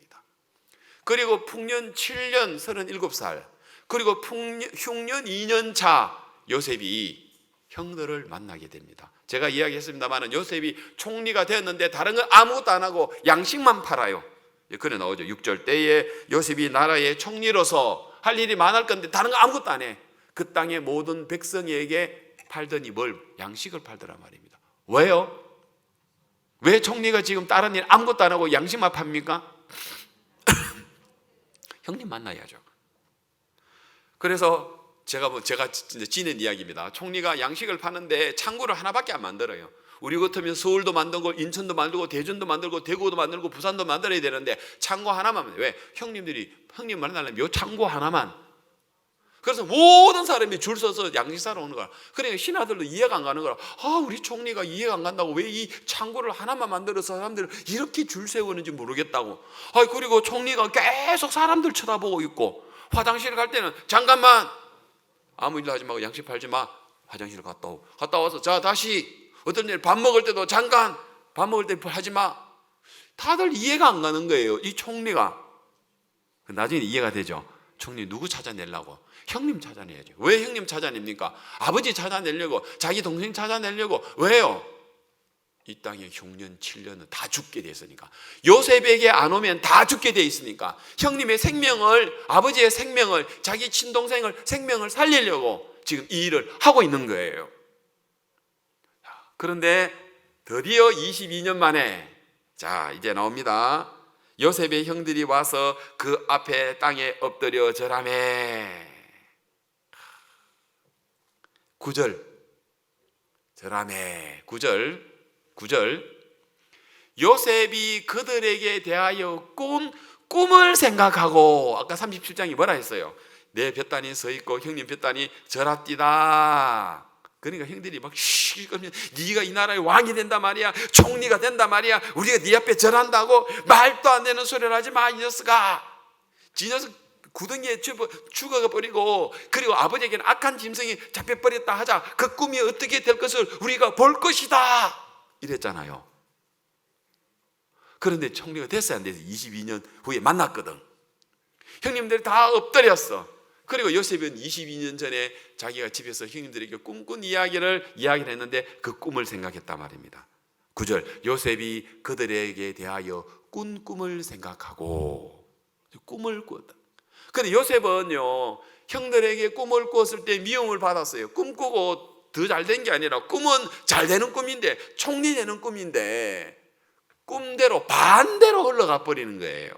그리고 풍년 7년 37살 그리고 흉년 2년 차 요셉이 형들을 만나게 됩니다. 제가 이야기했습니다만 요셉이 총리가 되었는데 다른 건 아무것도 안 하고 양식만 팔아요. 그래 나오죠. 6절 때에 요셉이 나라의 총리로서 할 일이 많을 건데 다른 거 아무것도 안 해. 그 땅의 모든 백성에게 팔더니 뭘? 양식을 팔더란 말입니다. 왜요? 왜 총리가 지금 다른 일 아무것도 안 하고 양식만 팝니까? 형님 만나야죠. 그래서 제가 지낸 이야기입니다. 총리가 양식을 파는데 창고를 하나밖에 안 만들어요. 우리 같으면 서울도 만들고 인천도 만들고 대전도 만들고 대구도 만들고 부산도 만들어야 되는데 창고 하나만. 왜? 형님 만나려면 요 창고 하나만. 그래서 모든 사람이 줄 서서 양식 사러 오는 거야. 그러니까 신하들도 이해가 안 가는 거야. 우리 총리가 이해가 안 간다고 왜 이 창고를 하나만 만들어서 사람들을 이렇게 줄 세우는지 모르겠다고. 그리고 총리가 계속 사람들 쳐다보고 있고 화장실 갈 때는 잠깐만 아무 일도 하지 말고 양식 팔지 마. 화장실 갔다 와서 자 다시 어떤 일 밥 먹을 때도 잠깐 밥 먹을 때 하지 마. 다들 이해가 안 가는 거예요. 이 총리가. 나중에 이해가 되죠. 총리 누구 찾아내려고? 형님 찾아내야죠. 왜 형님 찾아냅니까? 아버지 찾아내려고, 자기 동생 찾아내려고. 왜요? 이 땅에 흉년 7년은 다 죽게 돼 있으니까. 요셉에게 안 오면 다 죽게 돼 있으니까 형님의 생명을, 아버지의 생명을, 자기 친동생을 생명을 살리려고 지금 이 일을 하고 있는 거예요. 그런데 드디어 22년 만에 자 이제 나옵니다. 요셉의 형들이 와서 그 앞에 땅에 엎드려 절하매. 9절 절하매 9절 요셉이 그들에게 대하여 꿈을 생각하고, 아까 37장이 뭐라 했어요? 내 볕단이 서 있고 형님 볕단이 절합디다. 그러니까 형들이 막 시끄러면 네가 이 나라의 왕이 된단 말이야, 총리가 된단 말이야, 우리가 네 앞에 절한다고. 말도 안 되는 소리를 하지 마, 이 녀석아. 이 녀석 구덩이에 죽어가 버리고, 그리고 아버지에게는 악한 짐승이 잡혀버렸다 하자. 그 꿈이 어떻게 될 것을 우리가 볼 것이다 이랬잖아요. 그런데 총리가 됐어야 안 돼서 22년 후에 만났거든. 형님들이 다 엎드렸어. 그리고 요셉은 22년 전에 자기가 집에서 형님들에게 꿈꾼 이야기를 했는데 그 꿈을 생각했단 말입니다. 9절 요셉이 그들에게 대하여 꾼 꿈을 생각하고, 꿈을 꿨다. 근데 요셉은요, 형들에게 꿈을 꿨을 때 미움을 받았어요. 꿈 꾸고 더 잘 된 게 아니라, 꿈은 잘 되는 꿈인데, 총리 되는 꿈인데 꿈대로 반대로 흘러가 버리는 거예요.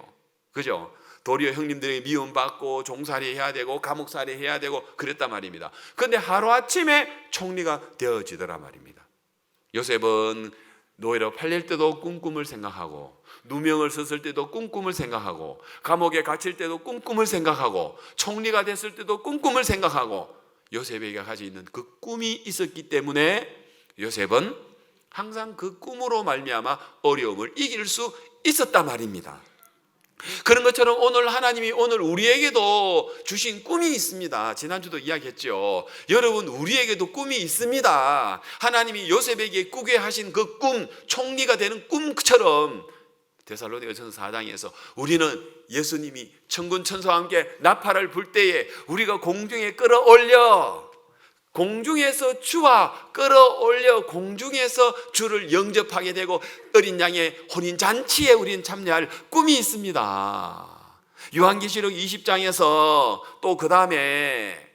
그죠? 도리어 형님들에게 미움받고 종살이 해야 되고 감옥살이 해야 되고 그랬단 말입니다. 그런데 하루아침에 총리가 되어지더라 말입니다. 요셉은 노예로 팔릴 때도 꿈을 생각하고, 누명을 썼을 때도 꿈을 생각하고, 감옥에 갇힐 때도 꿈을 생각하고, 총리가 됐을 때도 꿈을 생각하고, 요셉에게 가지고 있는 그 꿈이 있었기 때문에 요셉은 항상 그 꿈으로 말미암아 어려움을 이길 수 있었단 말입니다. 그런 것처럼 오늘 하나님이 오늘 우리에게도 주신 꿈이 있습니다. 지난주도 이야기했죠. 여러분, 우리에게도 꿈이 있습니다. 하나님이 요셉에게 꾸게 하신 그 꿈, 총리가 되는 꿈처럼 데살로니가전서 4장에서 우리는 예수님이 천군 천사와 함께 나팔을 불 때에 우리가 공중에 끌어올려, 공중에서 주와 끌어올려 공중에서 주를 영접하게 되고 어린 양의 혼인잔치에 우리는 참여할 꿈이 있습니다. 요한계시록 20장에서 또 그 다음에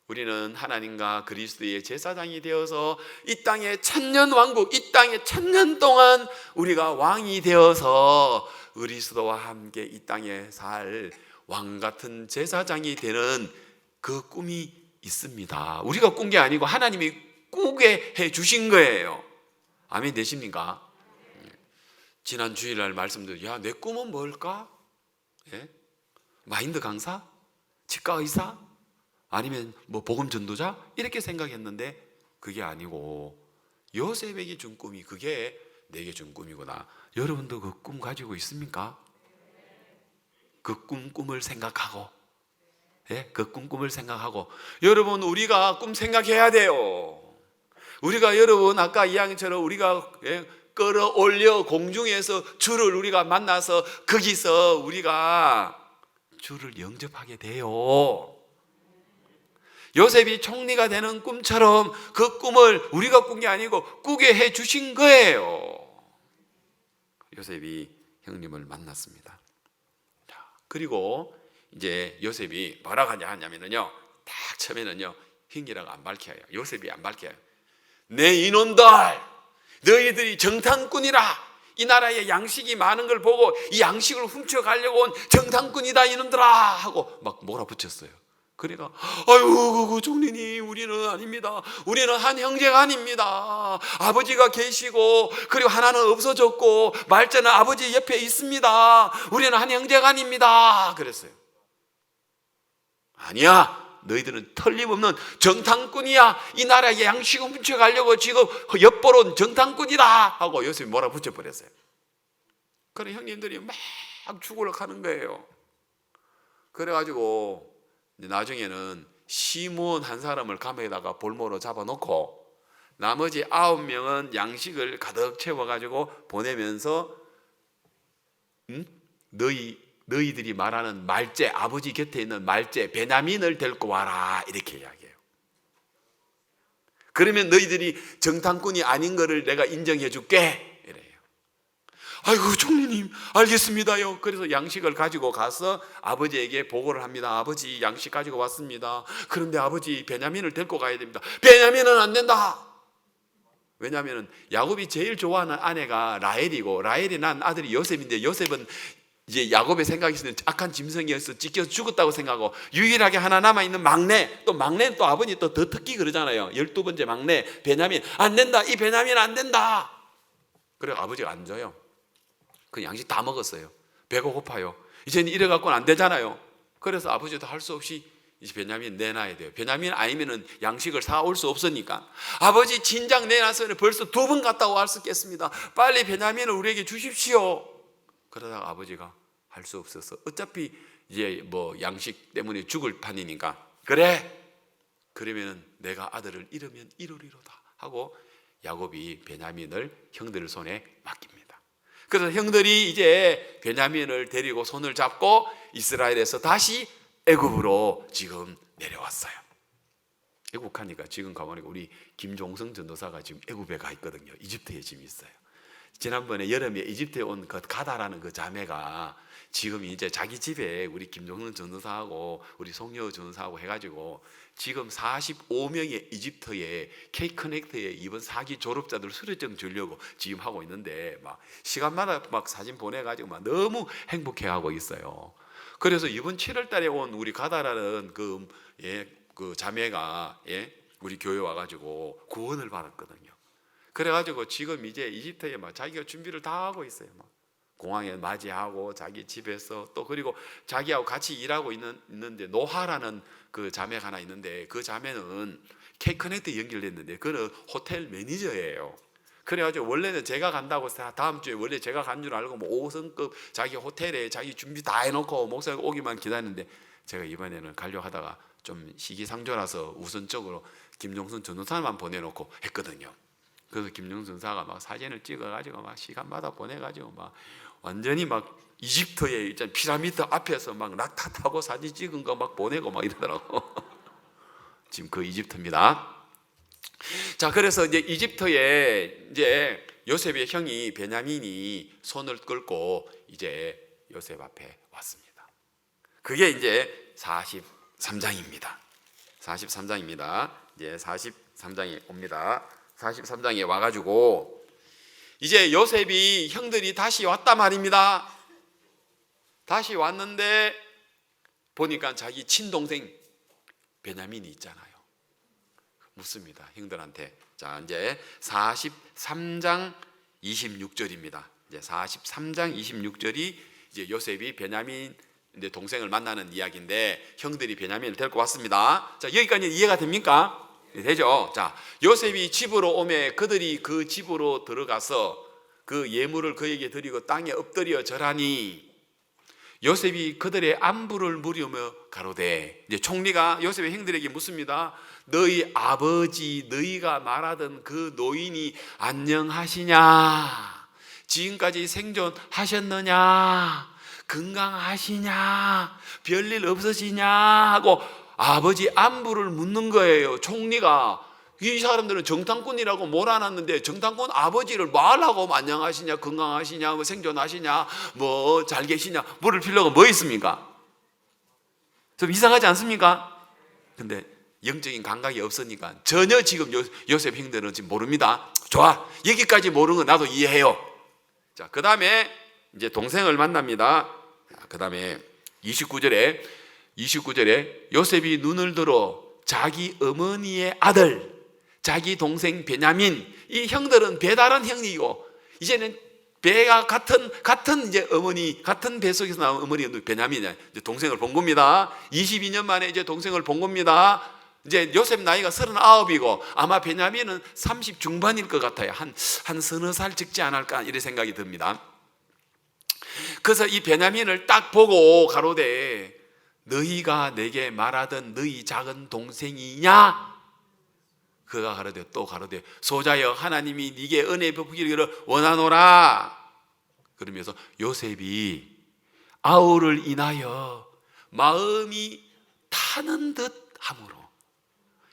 우리는 하나님과 그리스도의 제사장이 되어서 이 땅의 천년 왕국, 이 땅의 천년 동안 우리가 왕이 되어서 그리스도와 함께 이 땅에 살 왕같은 제사장이 되는 그 꿈이 있습니다. 우리가 꾼 게 아니고 하나님이 꾸게 해 주신 거예요. 아멘 되십니까? 지난 주일날 말씀드린, 야, 내 꿈은 뭘까? 예? 마인드 강사? 치과 의사? 아니면 뭐 복음 전도자? 이렇게 생각했는데 그게 아니고 요셉에게 준 꿈이 그게 내게 준 꿈이구나. 여러분도 그 꿈 가지고 있습니까? 그 꿈을 생각하고, 예? 그 꿈을 생각하고, 여러분, 우리가 꿈 생각해야 돼요. 우리가, 여러분, 아까 이야기처럼 우리가 끌어올려 공중에서 주를 우리가 만나서 거기서 우리가 주를 영접하게 돼요. 요셉이 총리가 되는 꿈처럼 그 꿈을 우리가 꾼 게 아니고 꾸게 해 주신 거예요. 요셉이 형님을 만났습니다. 그리고 이제 요셉이 뭐라고 하냐면요, 딱 처음에는요, 형이라고 안 밝혀요. 요셉이 안 밝혀요. 내 인원들, 너희들이 정탐꾼이라, 이 나라에 양식이 많은 걸 보고 이 양식을 훔쳐가려고 온 정탐꾼이다 이놈들아 하고 막 몰아붙였어요. 그러니까 아유 총리님, 우리는 아닙니다. 우리는 한 형제가 아닙니다. 아버지가 계시고 그리고 하나는 없어졌고 말자는 아버지 옆에 있습니다. 우리는 한 형제가 아닙니다. 그랬어요. 아니야, 너희들은 틀림없는 정탐꾼이야. 이 나라에 양식을 훔쳐가려고 지금 엿보러 온 정탐꾼이다 하고 요셉이 몰아붙여 버렸어요. 그래 형님들이 막 죽으려고 하는 거예요. 그래가지고 나중에는 시므온 한 사람을 감에다가 볼모로 잡아놓고 나머지 9명은 양식을 가득 채워가지고 보내면서 너희들이 말하는 말제, 아버지 곁에 있는 말제 베냐민을 데리고 와라 이렇게 이야기해요. 그러면 너희들이 정탐꾼이 아닌 거를 내가 인정해 줄게 이래요. 아이고 총리님 알겠습니다요. 그래서 양식을 가지고 가서 아버지에게 보고를 합니다. 아버지 양식 가지고 왔습니다. 그런데 아버지 베냐민을 데리고 가야 됩니다. 베냐민은 안 된다. 왜냐하면 야곱이 제일 좋아하는 아내가 라헬이고 라헬이 난 아들이 요셉인데 요셉은 이제 야곱의 생각이 있으면 악한 짐승이어서 찢겨서 죽었다고 생각하고, 유일하게 하나 남아있는 막내, 또 막내는 또 아버지 또 더 특기 그러잖아요. 12번째 막내 베냐민, 안 된다, 이 베냐민 안 된다. 그래 아버지가 안 줘요. 그 양식 다 먹었어요. 배가 고파요. 이제는 이래 갖고는 안 되잖아요. 그래서 아버지도 할 수 없이 이제 베냐민 내놔야 돼요. 베냐민 아니면은 양식을 사올 수 없으니까, 아버지 진작 내놨으면 벌써 2번 갔다 왔었겠습니다. 빨리 베냐민을 우리에게 주십시오. 그러다가 아버지가 할 수 없어서, 어차피 이제 뭐 양식 때문에 죽을 판이니까, 그래 그러면 내가 아들을 잃으면 이루리로다 하고 야곱이 베냐민을 형들 손에 맡깁니다. 그래서 형들이 이제 베냐민을 데리고 손을 잡고 이스라엘에서 다시 애굽으로 지금 내려왔어요. 애굽 가니까 지금 가보니까 우리 김종성 전도사가 지금 애굽에 가 있거든요. 이집트에 지금 있어요. 지난번에 여름에 이집트에 온 그 가다라는 그 자매가 지금 이제 자기 집에 우리 김종성 전도사하고 우리 송여 전도사하고 해가지고 지금 45명의 이집트의 K-커넥트에 이번 4기 졸업자들 수료증 주려고 지금 하고 있는데, 막 시간마다 막 사진 보내가지고 막 너무 행복해하고 있어요. 그래서 이번 7월 달에 온 우리 가다라는 그 자매가 우리 교회 와가지고 구원을 받았거든요. 그래가지고 지금 이제 이집트에 막 자기가 준비를 다 하고 있어요. 막 공항에 맞이하고 자기 집에서 또, 그리고 자기하고 같이 일하고 있는데 노하라는 그 자매가 하나 있는데, 그 자매는 K-커넥트 연결됐는데 그는 호텔 매니저예요. 그래가지고 원래는 제가 간다고 다음 주에 원래 제가 간 줄 알고 뭐 5성급 자기 호텔에 자기 준비 다 해놓고 목사님 오기만 기다렸는데, 제가 이번에는 가려고 하다가 좀 시기상조라서 우선적으로 김종선 전도사만 보내놓고 했거든요. 그래서 김종선 전도사가 막 사진을 찍어가지고 막 시간마다 보내가지고 막 완전히 막 이집트의 일단 피라미드 앞에서 막 낙타 타고 사진 찍은 거 막 보내고 막 이러더라고. 지금 그 이집트입니다. 자, 그래서 이제 이집트에 이제 요셉의 형이 베냐민이 손을 끌고 이제 요셉 앞에 왔습니다. 그게 이제 43장입니다. 43장입니다. 이제 43장에 옵니다. 43장에 와가지고 이제 요셉이 형들이 다시 왔단 말입니다. 다시 왔는데 보니까 자기 친동생 베냐민이 있잖아요. 묻습니다, 형들한테. 자, 이제 43장 26절입니다. 이제 43장 26절이 이제 요셉이 베냐민 이제 동생을 만나는 이야기인데, 형들이 베냐민을 데리고 왔습니다. 자, 여기까지 이해가 됩니까? 되죠? 자, 요셉이 집으로 오매 그들이 그 집으로 들어가서 그 예물을 그에게 드리고 땅에 엎드려 절하니, 요셉이 그들의 안부를 물으며 가로되, 이제 총리가 요셉의 형들에게 묻습니다. 너희 아버지 너희가 말하던 그 노인이 안녕하시냐? 지금까지 생존하셨느냐? 건강하시냐? 별일 없으시냐? 하고 아버지 안부를 묻는 거예요. 총리가. 이 사람들은 정탐꾼이라고 몰아놨는데 정탐꾼 아버지를 말하고 안녕하시냐, 건강하시냐, 뭐 생존하시냐, 뭐 잘 계시냐 물을 필요가 뭐 있습니까? 좀 이상하지 않습니까? 근데 영적인 감각이 없으니까 전혀 지금 요셉 형들은 지금 모릅니다. 좋아, 여기까지 모르는 거 나도 이해해요. 자, 그 다음에 이제 동생을 만납니다. 그 다음에 29절에 요셉이 눈을 들어 자기 어머니의 아들, 자기 동생 베냐민, 이 형들은 배다른 형이고 이제는 배가 같은 이제 어머니, 같은 배 속에서 나온 어머니가 베냐민이야. 이제 동생을 본 겁니다. 22년 만에 이제 동생을 본 겁니다. 이제 요셉 나이가 39이고 아마 베냐민은 30 중반일 것 같아요. 한 서너 살 적지 않을까 이런 생각이 듭니다. 그래서 이 베냐민을 딱 보고 가로되, 너희가 내게 말하던 너희 작은 동생이냐? 그가 가로되 또 가로되, 소자여 하나님이 네게 은혜 베푸기를 원하노라. 그러면서 요셉이 아우를 인하여 마음이 타는 듯 함으로,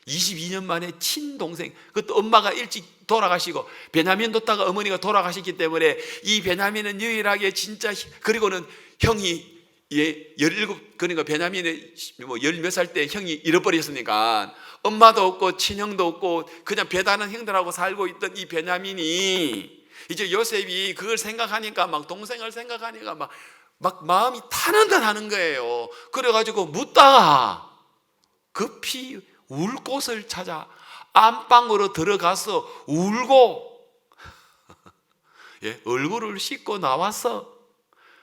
22년 만에 친동생, 그것도 엄마가 일찍 돌아가시고 베냐민 뒀다가 어머니가 돌아가셨기 때문에 이 베냐민은 유일하게 진짜, 그리고는 형이 17, 그러니까 베냐민이 뭐 열 몇 살 때 형이 잃어버렸으니까 엄마도 없고 친형도 없고 그냥 배다른 형들하고 살고 있던 이 베냐민이 이제 요셉이 그걸 생각하니까 막 동생을 생각하니까 막 막 마음이 타는 듯 하는 거예요. 그래가지고 묻다가 급히 울 곳을 찾아 안방으로 들어가서 울고 예, 얼굴을 씻고 나와서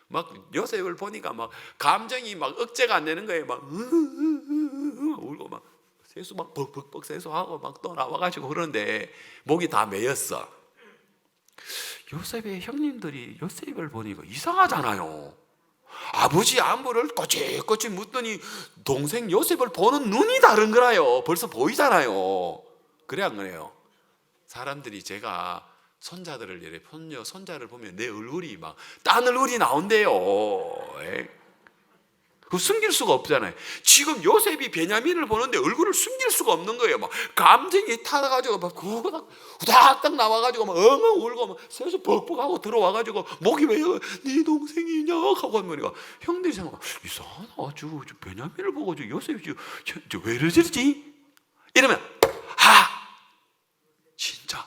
막 요셉을 보니까 막 감정이 막 억제가 안 되는 거예요. 막 울고 막 세수 막 벅벅벅 세수하고 막 또 나와가지고 그러는데 목이 다 메였어. 요셉의 형님들이 요셉을 보니까 이상하잖아요. 아버지 안부를 꼬치꼬치 묻더니 동생 요셉을 보는 눈이 다른 거라요. 벌써 보이잖아요. 그래 안 그래요? 사람들이 제가 손자들을 이래 손자를 보면 내 얼굴이 막 딴 얼굴이 나온대요. 그 숨길 수가 없잖아요. 지금 요셉이 베냐민을 보는데 얼굴을 숨길 수가 없는 거예요. 막 감정이 타가지고 막 그거 후닥닥 나와가지고 막 엉엉 울고 막 세수 벅벅하고 들어와가지고 목이 왜 네 동생이냐 하고 하니까 형들이 생각 이상하다. 저 베냐민을 보고 저 요셉이 왜 이러지? 이러면 진짜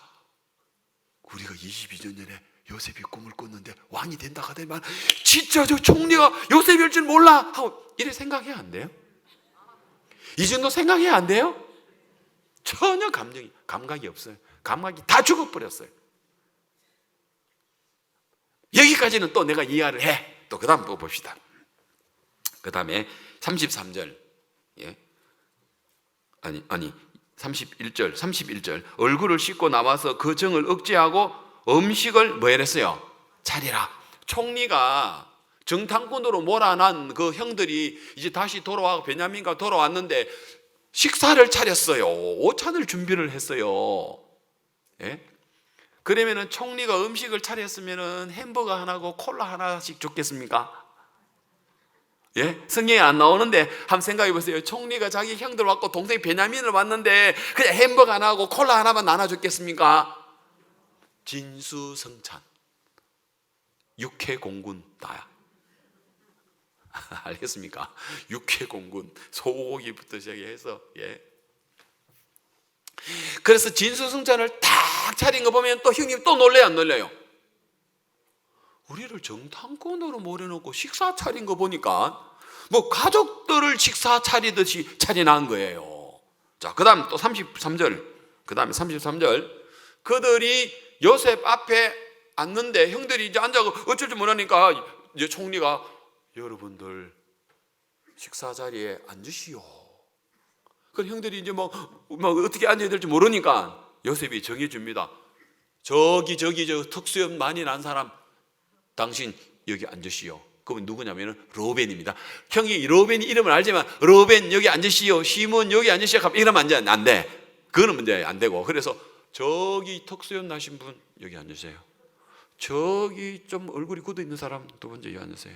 우리가 22년 전에 요셉이 꿈을 꿨는데 왕이 된다 하더만 진짜 저 총리가 요셉일 줄 몰라 하고 이래 생각해야 안 돼요? 이 정도 생각해야 안 돼요? 전혀 감각이 없어요. 감각이 다 죽어버렸어요. 여기까지는 또 내가 이해를 해. 또 그 다음 봅시다. 그 다음에 33절 아니 31절 얼굴을 씻고 나와서 그 정을 억제하고 음식을 뭐 했어요? 차리라. 총리가 정탐꾼으로 몰아난 그 형들이 이제 다시 돌아와 베냐민과 돌아왔는데 식사를 차렸어요. 오찬을 준비를 했어요. 예? 그러면은 총리가 음식을 차렸으면은 햄버거 하나고 콜라 하나씩 줬겠습니까? 예? 성경에 안 나오는데 한번 생각해 보세요. 총리가 자기 형들 왔고 동생 베냐민을 왔는데 그냥 햄버거 하나하고 콜라 하나만 나눠줬겠습니까? 진수성찬 육해공군 다야. 알겠습니까? 육해공군 소고기부터 시작해서 그래서 진수성찬을 딱 차린 거 보면 또 형님 또 놀래요 안 놀래요? 우리를 정탐꾼으로 몰아놓고 식사 차린 거 보니까 뭐 가족들을 식사 차리듯이 차려놓은 거예요. 자, 그 다음 또 33절. 그 다음에 33절. 그들이 요셉 앞에 앉는데 형들이 이제 앉아서 어쩔 줄 모르니까 이제 총리가 여러분들 식사 자리에 앉으시오. 그 형들이 이제 뭐 어떻게 앉아야 될지 모르니까 요셉이 정해줍니다. 저기 저 특수염 많이 난 사람 당신 여기 앉으시오. 그분 누구냐면 로벤입니다. 형이 로벤이 이름을 알지만 로벤 여기 앉으시오. 시몬 여기 앉으시오. 이러면 안 돼. 그거는 문제 안 되고. 그래서 저기 턱수염 나신 분 여기 앉으세요. 저기 좀 얼굴이 굳어 있는 사람 두 번째 여기 앉으세요.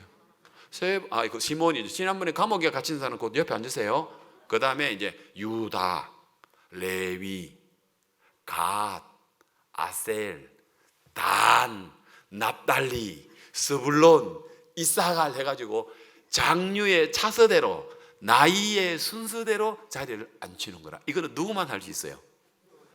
그 시몬이죠. 지난번에 감옥에 갇힌 사람 그 옆에 앉으세요. 그 다음에 이제 유다, 레위, 갓, 아셀, 단, 납달리, 스불론, 이사갈 해가지고 장류의 차서대로 나이의 순서대로 자리를 앉히는 거라. 이거는 누구만 할 수 있어요?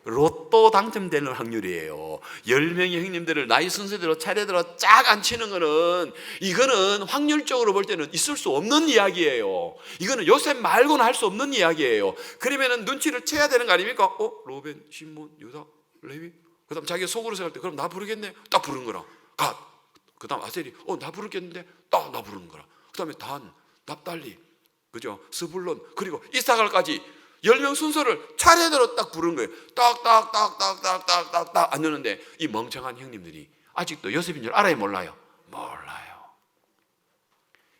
로또 당첨되는 확률이에요. 10명의 형님들을 나이 순서대로 차례대로 쫙 앉히는 거는 이거는 확률적으로 볼 때는 있을 수 없는 이야기예요. 이거는 요셉 말고는 할 수 없는 이야기예요. 그러면은 눈치를 채야 되는 거 아닙니까? 로벤, 시몬, 유다, 레위. 그다음 자기가 속으로 생각할 때 그럼 나 부르겠네. 딱 부르는 거라. 갓. 그다음 아셀이 나 부르겠는데 딱 나 부르는 거라. 그다음에 단, 납달리, 그죠? 스불론 그리고 이사갈까지 10명 순서를 차례대로 딱 부르는 거예요. 딱딱딱딱딱딱딱 안 넣는데 이 멍청한 형님들이 아직도 요셉인 줄 알아요 몰라요? 몰라요.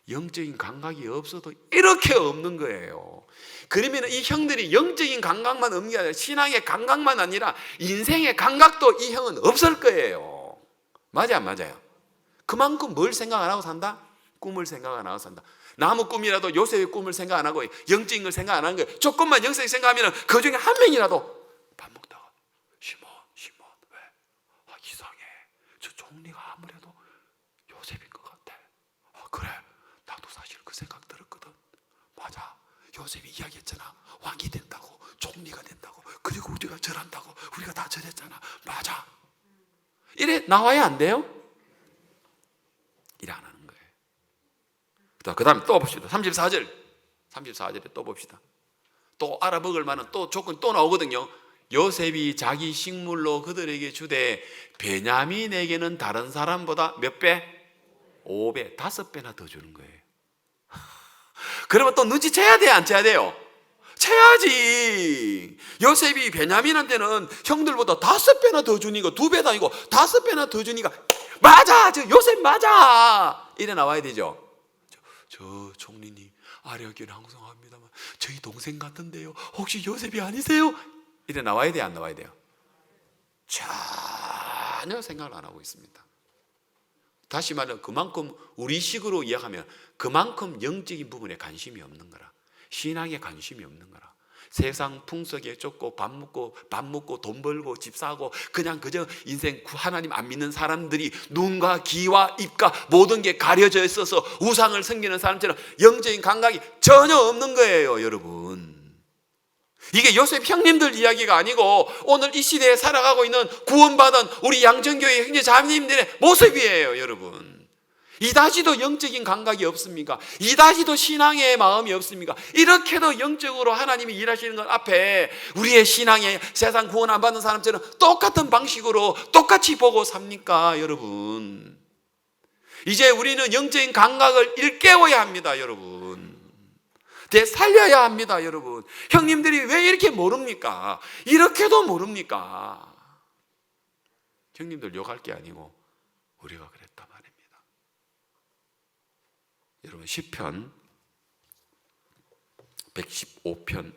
영적인 감각이 없어도 이렇게 없는 거예요. 그러면 이 형들이 영적인 감각만 없는 게 아니라 신앙의 감각만 아니라 인생의 감각도 이 형은 없을 거예요. 맞아요 안 맞아요? 그만큼 뭘 생각 안 하고 산다? 꿈을 생각 안 하고 산다. 남의 꿈이라도 요셉의 꿈을 생각 안 하고 영적인 걸 생각 안 하는 거예요. 조금만 영적인 생각하면 그 중에 한 명이라도 밥 먹다가 시몬 왜? 이상해. 저 총리가 아무래도 요셉인 것 같아. 그래 나도 사실 그 생각 들었거든. 맞아. 요셉이 이야기했잖아. 왕이 된다고 총리가 된다고 그리고 우리가 절한다고 우리가 다 절했잖아. 맞아. 이래 나와야 안 돼요? 이래 안 하는 거예요. 그 다음에 또 봅시다. 34절에 또 봅시다. 또 알아먹을 만한 또 조건 또 나오거든요. 요셉이 자기 식물로 그들에게 주되 베냐민에게는 다른 사람보다 몇 배? 5배, 5배나 더 주는 거예요. 그러면 또 눈치채야 돼, 안 채야 돼요? 채야지. 요셉이 베냐민한테는 형들보다 5배나 더 주니까 2배도 아니고 5배나 더 주니까 맞아, 저 요셉 맞아, 이래 나와야 되죠. 저 총리님 아력이 항상합니다만 저희 동생 같은데요, 혹시 요셉이 아니세요? 이래 나와야 돼요, 안 나와야 돼요? 전혀 생각을 안 하고 있습니다. 다시 말하면 그만큼 우리식으로 이야기하면 그만큼 영적인 부분에 관심이 없는 거라. 신앙에 관심이 없는 거라. 세상 풍속에 쫓고 밥 먹고 돈 벌고 집 사고 그냥 그저 인생 하나님 안 믿는 사람들이 눈과 귀와 입과 모든 게 가려져 있어서 우상을 섬기는 사람처럼 영적인 감각이 전혀 없는 거예요, 여러분. 이게 요셉 형님들 이야기가 아니고 오늘 이 시대에 살아가고 있는 구원받은 우리 양천교회 형제 자매님들의 모습이에요, 여러분. 이다지도 영적인 감각이 없습니까? 이다지도 신앙의 마음이 없습니까? 이렇게도 영적으로 하나님이 일하시는 것 앞에 우리의 신앙에 세상 구원 안 받는 사람처럼 똑같은 방식으로 똑같이 보고 삽니까, 여러분? 이제 우리는 영적인 감각을 일깨워야 합니다, 여러분. 되살려야 합니다, 여러분. 형님들이 왜 이렇게 모릅니까? 이렇게도 모릅니까? 형님들 욕할 게 아니고 우리가 그랬다 말입니다. 여러분, 시편 115편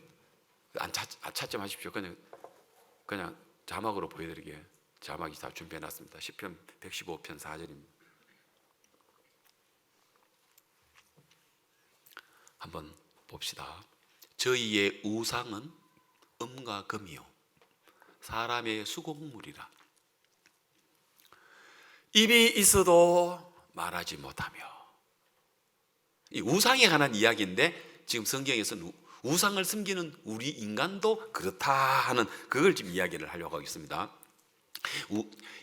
안 찾지 마십시오. 그냥 자막으로 보여드리게요. 자막이 다 준비해놨습니다. 시편 115편 4절입니다. 한번 봅시다. 저희의 우상은 음과 금이요 사람의 수곡물이라. 입이 있어도 말하지 못하며. 이 우상에 관한 이야기인데 지금 성경에서는 우상을 섬기는 우리 인간도 그렇다 하는 그걸 지금 이야기를 하려고 하겠습니다.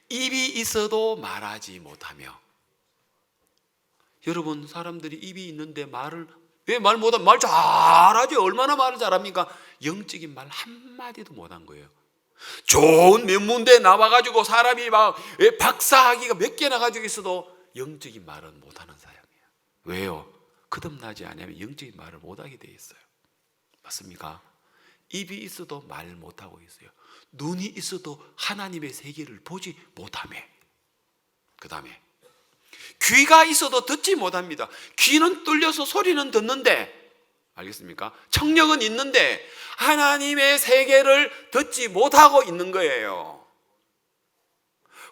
입이 있어도 말하지 못하며. 여러분, 사람들이 입이 있는데 말을 왜 말 못하면 말 잘하지. 얼마나 말을 잘합니까? 영적인 말 한마디도 못한 거예요. 좋은 면문대에 나와가지고 사람이 막 박사학위가 몇 개나 가지고 있어도 영적인 말은 못하는 사람이에요. 왜요? 거듭나지 않으면 영적인 말을 못하게 돼 있어요. 맞습니까? 입이 있어도 말 못하고 있어요. 눈이 있어도 하나님의 세계를 보지 못하며. 그 다음에 귀가 있어도 듣지 못합니다. 귀는 뚫려서 소리는 듣는데, 알겠습니까? 청력은 있는데 하나님의 세계를 듣지 못하고 있는 거예요.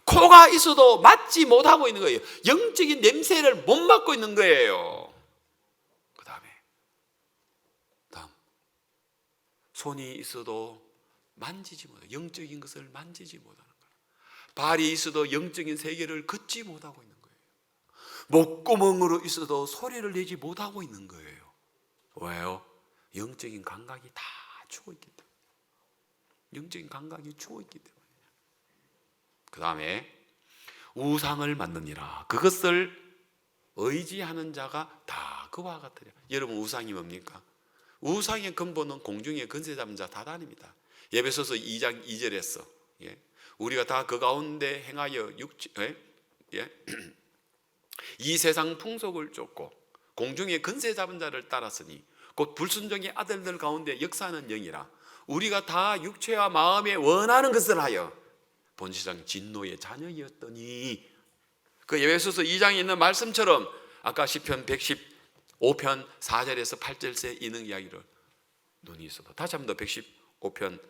코가 있어도 맡지 못하고 있는 거예요. 영적인 냄새를 못 맡고 있는 거예요. 그 다음 손이 있어도 만지지 못해요. 영적인 것을 만지지 못하는 거예요. 발이 있어도 영적인 세계를 걷지 못하고 있는 거예요. 목구멍으로 있어도 소리를 내지 못하고 있는 거예요. 왜요? 영적인 감각이 다 죽어있기 때문에. 영적인 감각이 죽어있기 때문에. 그 다음에 우상을 만드니라. 그것을 의지하는 자가 다 그와 같으랴. 여러분, 우상이 뭡니까? 우상의 근본은 공중의 권세 잡은 자 다단입니다. 에베소서 2장 2절에서 우리가 다 그 가운데 행하여 이 세상 풍속을 쫓고 공중의 권세 잡은 자를 따랐으니 곧 불순종의 아들들 가운데 역사하는 영이라. 우리가 다 육체와 마음에 원하는 것을 하여 본시장 진노의 자녀이었더니. 그 에베소서 2장에 있는 말씀처럼 아까 시편 115편 4절에서 8절에 있는 이야기를 눈이 있어도. 다시 한번 더 115편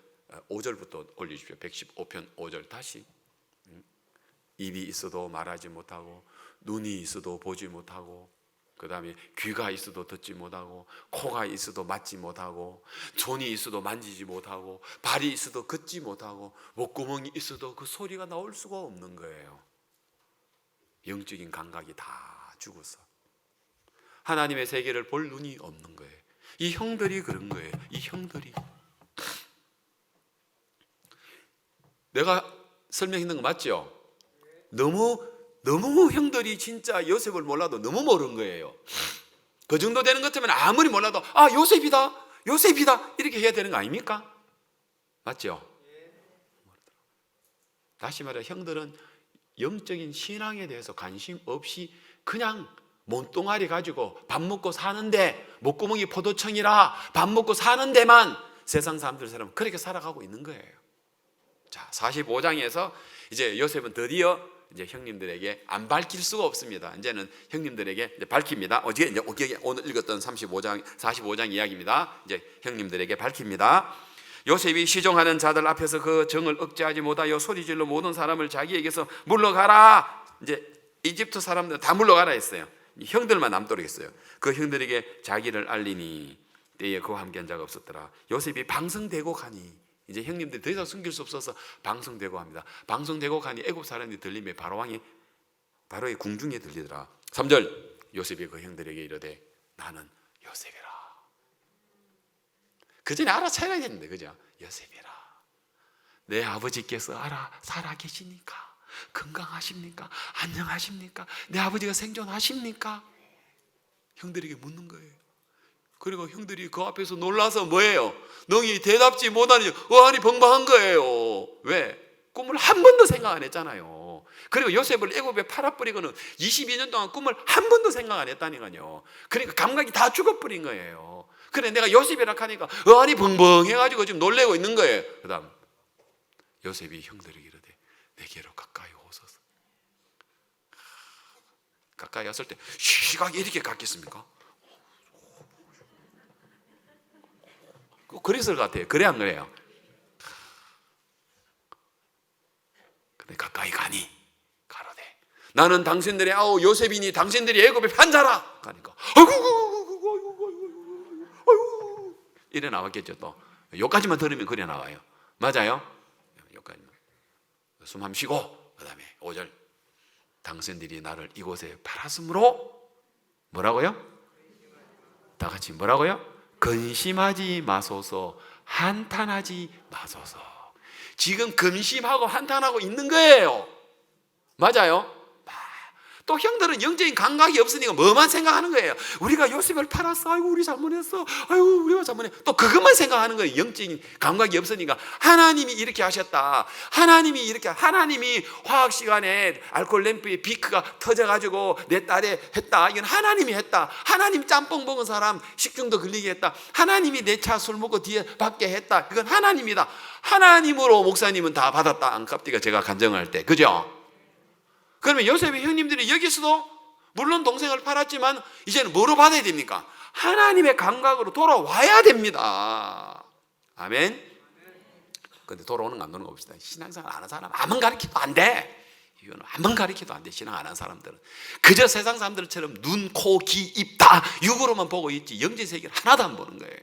5절부터 올려주십시오. 115편 5절 다시. 입이 있어도 말하지 못하고, 눈이 있어도 보지 못하고, 그 다음에 귀가 있어도 듣지 못하고, 코가 있어도 맡지 못하고, 손이 있어도 만지지 못하고, 발이 있어도 걷지 못하고, 목구멍이 있어도 그 소리가 나올 수가 없는 거예요. 영적인 감각이 다 죽어서 하나님의 세계를 볼 눈이 없는 거예요. 이 형들이 그런 거예요. 이 형들이. 내가 설명했는 거 맞죠? 너무 형들이 진짜 요셉을 몰라도 너무 모르는 거예요. 그 정도 되는 것 같으면 아무리 몰라도 아, 요셉이다 요셉이다 이렇게 해야 되는 거 아닙니까? 맞죠? 다시 말해 형들은 영적인 신앙에 대해서 관심 없이 그냥 몸뚱아리 가지고 밥 먹고 사는데, 목구멍이 포도청이라 밥 먹고 사는 데만 세상 사람들처럼 그렇게 살아가고 있는 거예요. 자, 45장에서 이제 요셉은 드디어 이제 형님들에게 안 밝힐 수가 없습니다. 이제는 형님들에게 이제 밝힙니다. 이제 오늘 읽었던 45장 이야기입니다. 이제 형님들에게 밝힙니다. 요셉이 시종하는 자들 앞에서 그 정을 억제하지 못하여 소리질러 모든 사람을 자기에게서 물러가라. 이제 이집트 사람들 다 물러가라 했어요. 형들만 남도록 했어요. 그 형들에게 자기를 알리니 때에 그와 함께한 자가 없었더라. 요셉이 방성되고 가니, 이제 형님들이 더 이상 숨길 수 없어서 방성되고 합니다. 방성되고 가니 애굽 사람들이 들림에 바로의 궁중에 들리더라. 3절 요셉이 그 형들에게 이르되 나는 요셉이라. 그 전에 알아차려야겠는데, 그죠? 요셉이라. 내 아버지께서 살아 계시니까, 건강하십니까? 안녕하십니까? 내 아버지가 생존하십니까? 형들에게 묻는 거예요. 그리고 형들이 그 앞에서 놀라서 뭐예요? 너희 대답지 못하니 어안이 벙벙한 거예요. 왜? 꿈을 한 번도 생각 안 했잖아요. 그리고 요셉을 애굽에 팔아버리고는 22년 동안 꿈을 한 번도 생각 안 했다니까요. 그러니까 감각이 다 죽어버린 거예요. 그래 내가 요셉이라 하니까 어안이 벙벙해가지고 지금 놀래고 있는 거예요. 그 다음 요셉이 형들에게 이르되 내게로 가까이 오소서. 가까이 왔을 때 시각이 이렇게 갔겠습니까? 그랬을 것 같아요. 그래 안 그래요? 근데 가까이 가니 가로되 나는 당신들의 아우 요셉이니 당신들이 애굽의 판자라. 가니까 아이고 이래 나왔겠죠. 또 여기까지만 들으면 그래 나와요. 맞아요? 여기까지만. 숨 한번 쉬고 그 다음에 5절 당신들이 나를 이곳에 팔았으므로 뭐라고요? 다 같이 뭐라고요? 근심하지 마소서, 한탄하지 마소서. 지금 근심하고 한탄하고 있는 거예요. 맞아요? 또 형들은 영적인 감각이 없으니까 뭐만 생각하는 거예요. 우리가 요셉을 팔았어. 아이고 우리 잘못했어. 아이고 우리가 잘못했어. 또 그것만 생각하는 거예요. 영적인 감각이 없으니까. 하나님이 이렇게 하셨다. 하나님이 화학 시간에 알코올 램프에 비크가 터져가지고 내 딸이 했다. 이건 하나님이 했다. 하나님 짬뽕 먹은 사람 식중독 걸리게 했다. 하나님이 내 차 술 먹고 뒤에 밖에 했다. 이건 하나님이다. 하나님으로 목사님은 다 받았다. 안깝디가 제가 간증할 때. 그죠? 그러면 요셉의 형님들이 여기서도 물론 동생을 팔았지만 이제는 뭐로 받아야 됩니까? 하나님의 감각으로 돌아와야 됩니다. 아멘. 근데 돌아오는 거 안 도는 거 봅시다. 신앙생활 안 하는 사람 아무리 가르쳐도 안 돼. 이거는 아무리 가르쳐도 안 돼. 신앙 안 하는 사람들은 그저 세상 사람들처럼 눈, 코, 귀, 입 다 육으로만 보고 있지 영적 세계를 하나도 안 보는 거예요.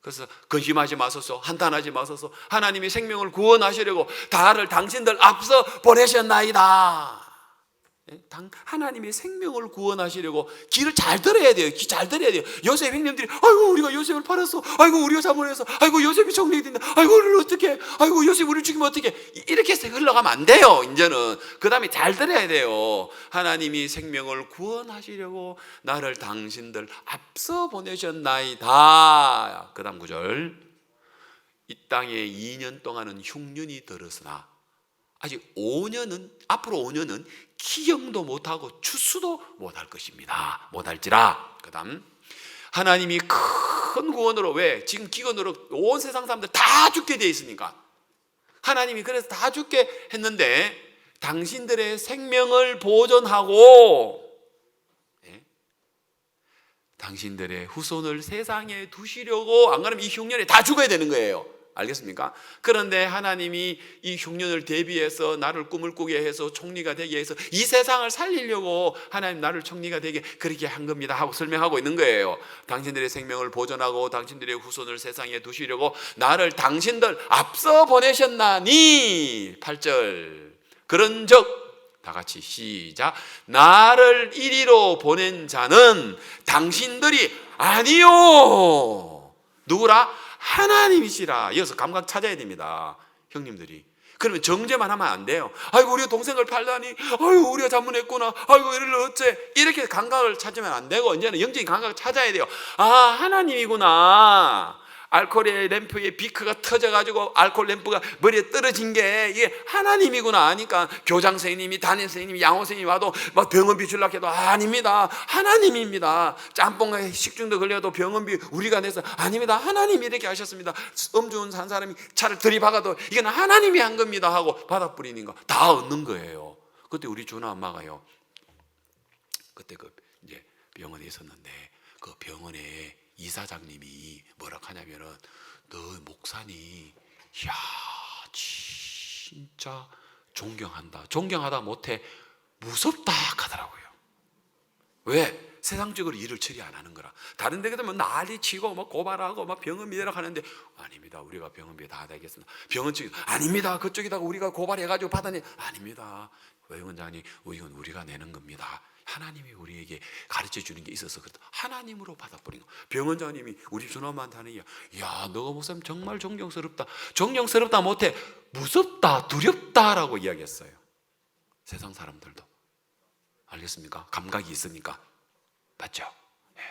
그래서 근심하지 마소서, 한탄하지 마소서. 하나님이 생명을 구원하시려고 다를 당신들 앞서 보내셨나이다. 하나님이 생명을 구원하시려고 귀를 잘 들어야 돼요. 귀 잘 들어야 돼요. 요셉 형님들이 아이고 우리가 요셉을 팔았어. 아이고 우리가 잘못했어. 아이고 요셉이 총리된다. 아이고 우리를 어떻게? 아이고 요셉 우리를 죽이면 어떻게? 이렇게 해서 흘러가면 안 돼요. 이제는 그 다음에 잘 들어야 돼요. 하나님이 생명을 구원하시려고 나를 당신들 앞서 보내셨나이다. 그 다음 구절 이 땅에 2년 동안은 흉년이 들었으나 아직 5년은 앞으로 5년은 기경도 못하고 추수도 못할 것입니다. 못할지라. 그 다음 하나님이 큰 구원으로 왜? 지금 기근으로 온 세상 사람들 다 죽게 돼 있으니까 하나님이 그래서 다 죽게 했는데 당신들의 생명을 보존하고 당신들의 후손을 세상에 두시려고 안 그러면 이 흉년에 다 죽어야 되는 거예요. 알겠습니까? 그런데 하나님이 이 흉년을 대비해서 나를 꿈을 꾸게 해서 총리가 되게 해서 이 세상을 살리려고 하나님 나를 총리가 되게 그렇게 한 겁니다 하고 설명하고 있는 거예요. 당신들의 생명을 보존하고 당신들의 후손을 세상에 두시려고 나를 당신들 앞서 보내셨나니 8절 그런즉 다 같이 시작 나를 이리로 보낸 자는 당신들이 아니요 누구라? 하나님이시라. 이어서 감각 찾아야 됩니다. 형님들이 그러면 정죄만 하면 안 돼요. 아이고 우리가 동생을 팔다니, 아이고 우리가 잘못했구나, 아이고 이를 어째, 이렇게 감각을 찾으면 안 되고 이제는 영적인 감각을 찾아야 돼요. 아, 하나님이구나. 알코올의 램프에 비크가 터져가지고 알코올 램프가 머리에 떨어진 게 이게 하나님이구나 하니까 교장 선생님이, 담임 선생님이, 양호 선생님이 와도 막 병원비 주려고 해도 아닙니다, 하나님입니다. 짬뽕에 식중독 걸려도 병원비 우리가 내서 아닙니다, 하나님이 이렇게 하셨습니다. 음주 산 사람이 차를 들이박아도 이건 하나님이 한 겁니다 하고 받아버리는 거 다 얻는 거예요. 그때 우리 준아 엄마가요, 그때 그 이제 병원에 있었는데 그 병원에 이사장님이 뭐라 하냐면은, 너 목사니, 야 진짜 존경한다, 존경하다 못해 무섭다 하더라고요. 왜? 세상적으로 일을 처리 안 하는 거라. 다른 데 가면 난리 치고 막 고발하고 막 병원비 내라 하는데, 아닙니다, 우리가 병원비 다 내겠습니다. 병원 측이 아닙니다, 그쪽에다가 우리가 고발해가지고 받아내, 아닙니다, 외원장님, 이건 우리가 내는 겁니다. 하나님이 우리에게 가르쳐 주는 게 있어서 그렇다. 하나님으로 받아버린 거. 병원장님이 우리 준엄마한테 하는 얘기야, 야 너가 목사님 정말 존경스럽다, 존경스럽다 못해 무섭다, 두렵다라고 이야기했어요. 세상 사람들도. 알겠습니까? 감각이 있으니까. 맞죠? 네.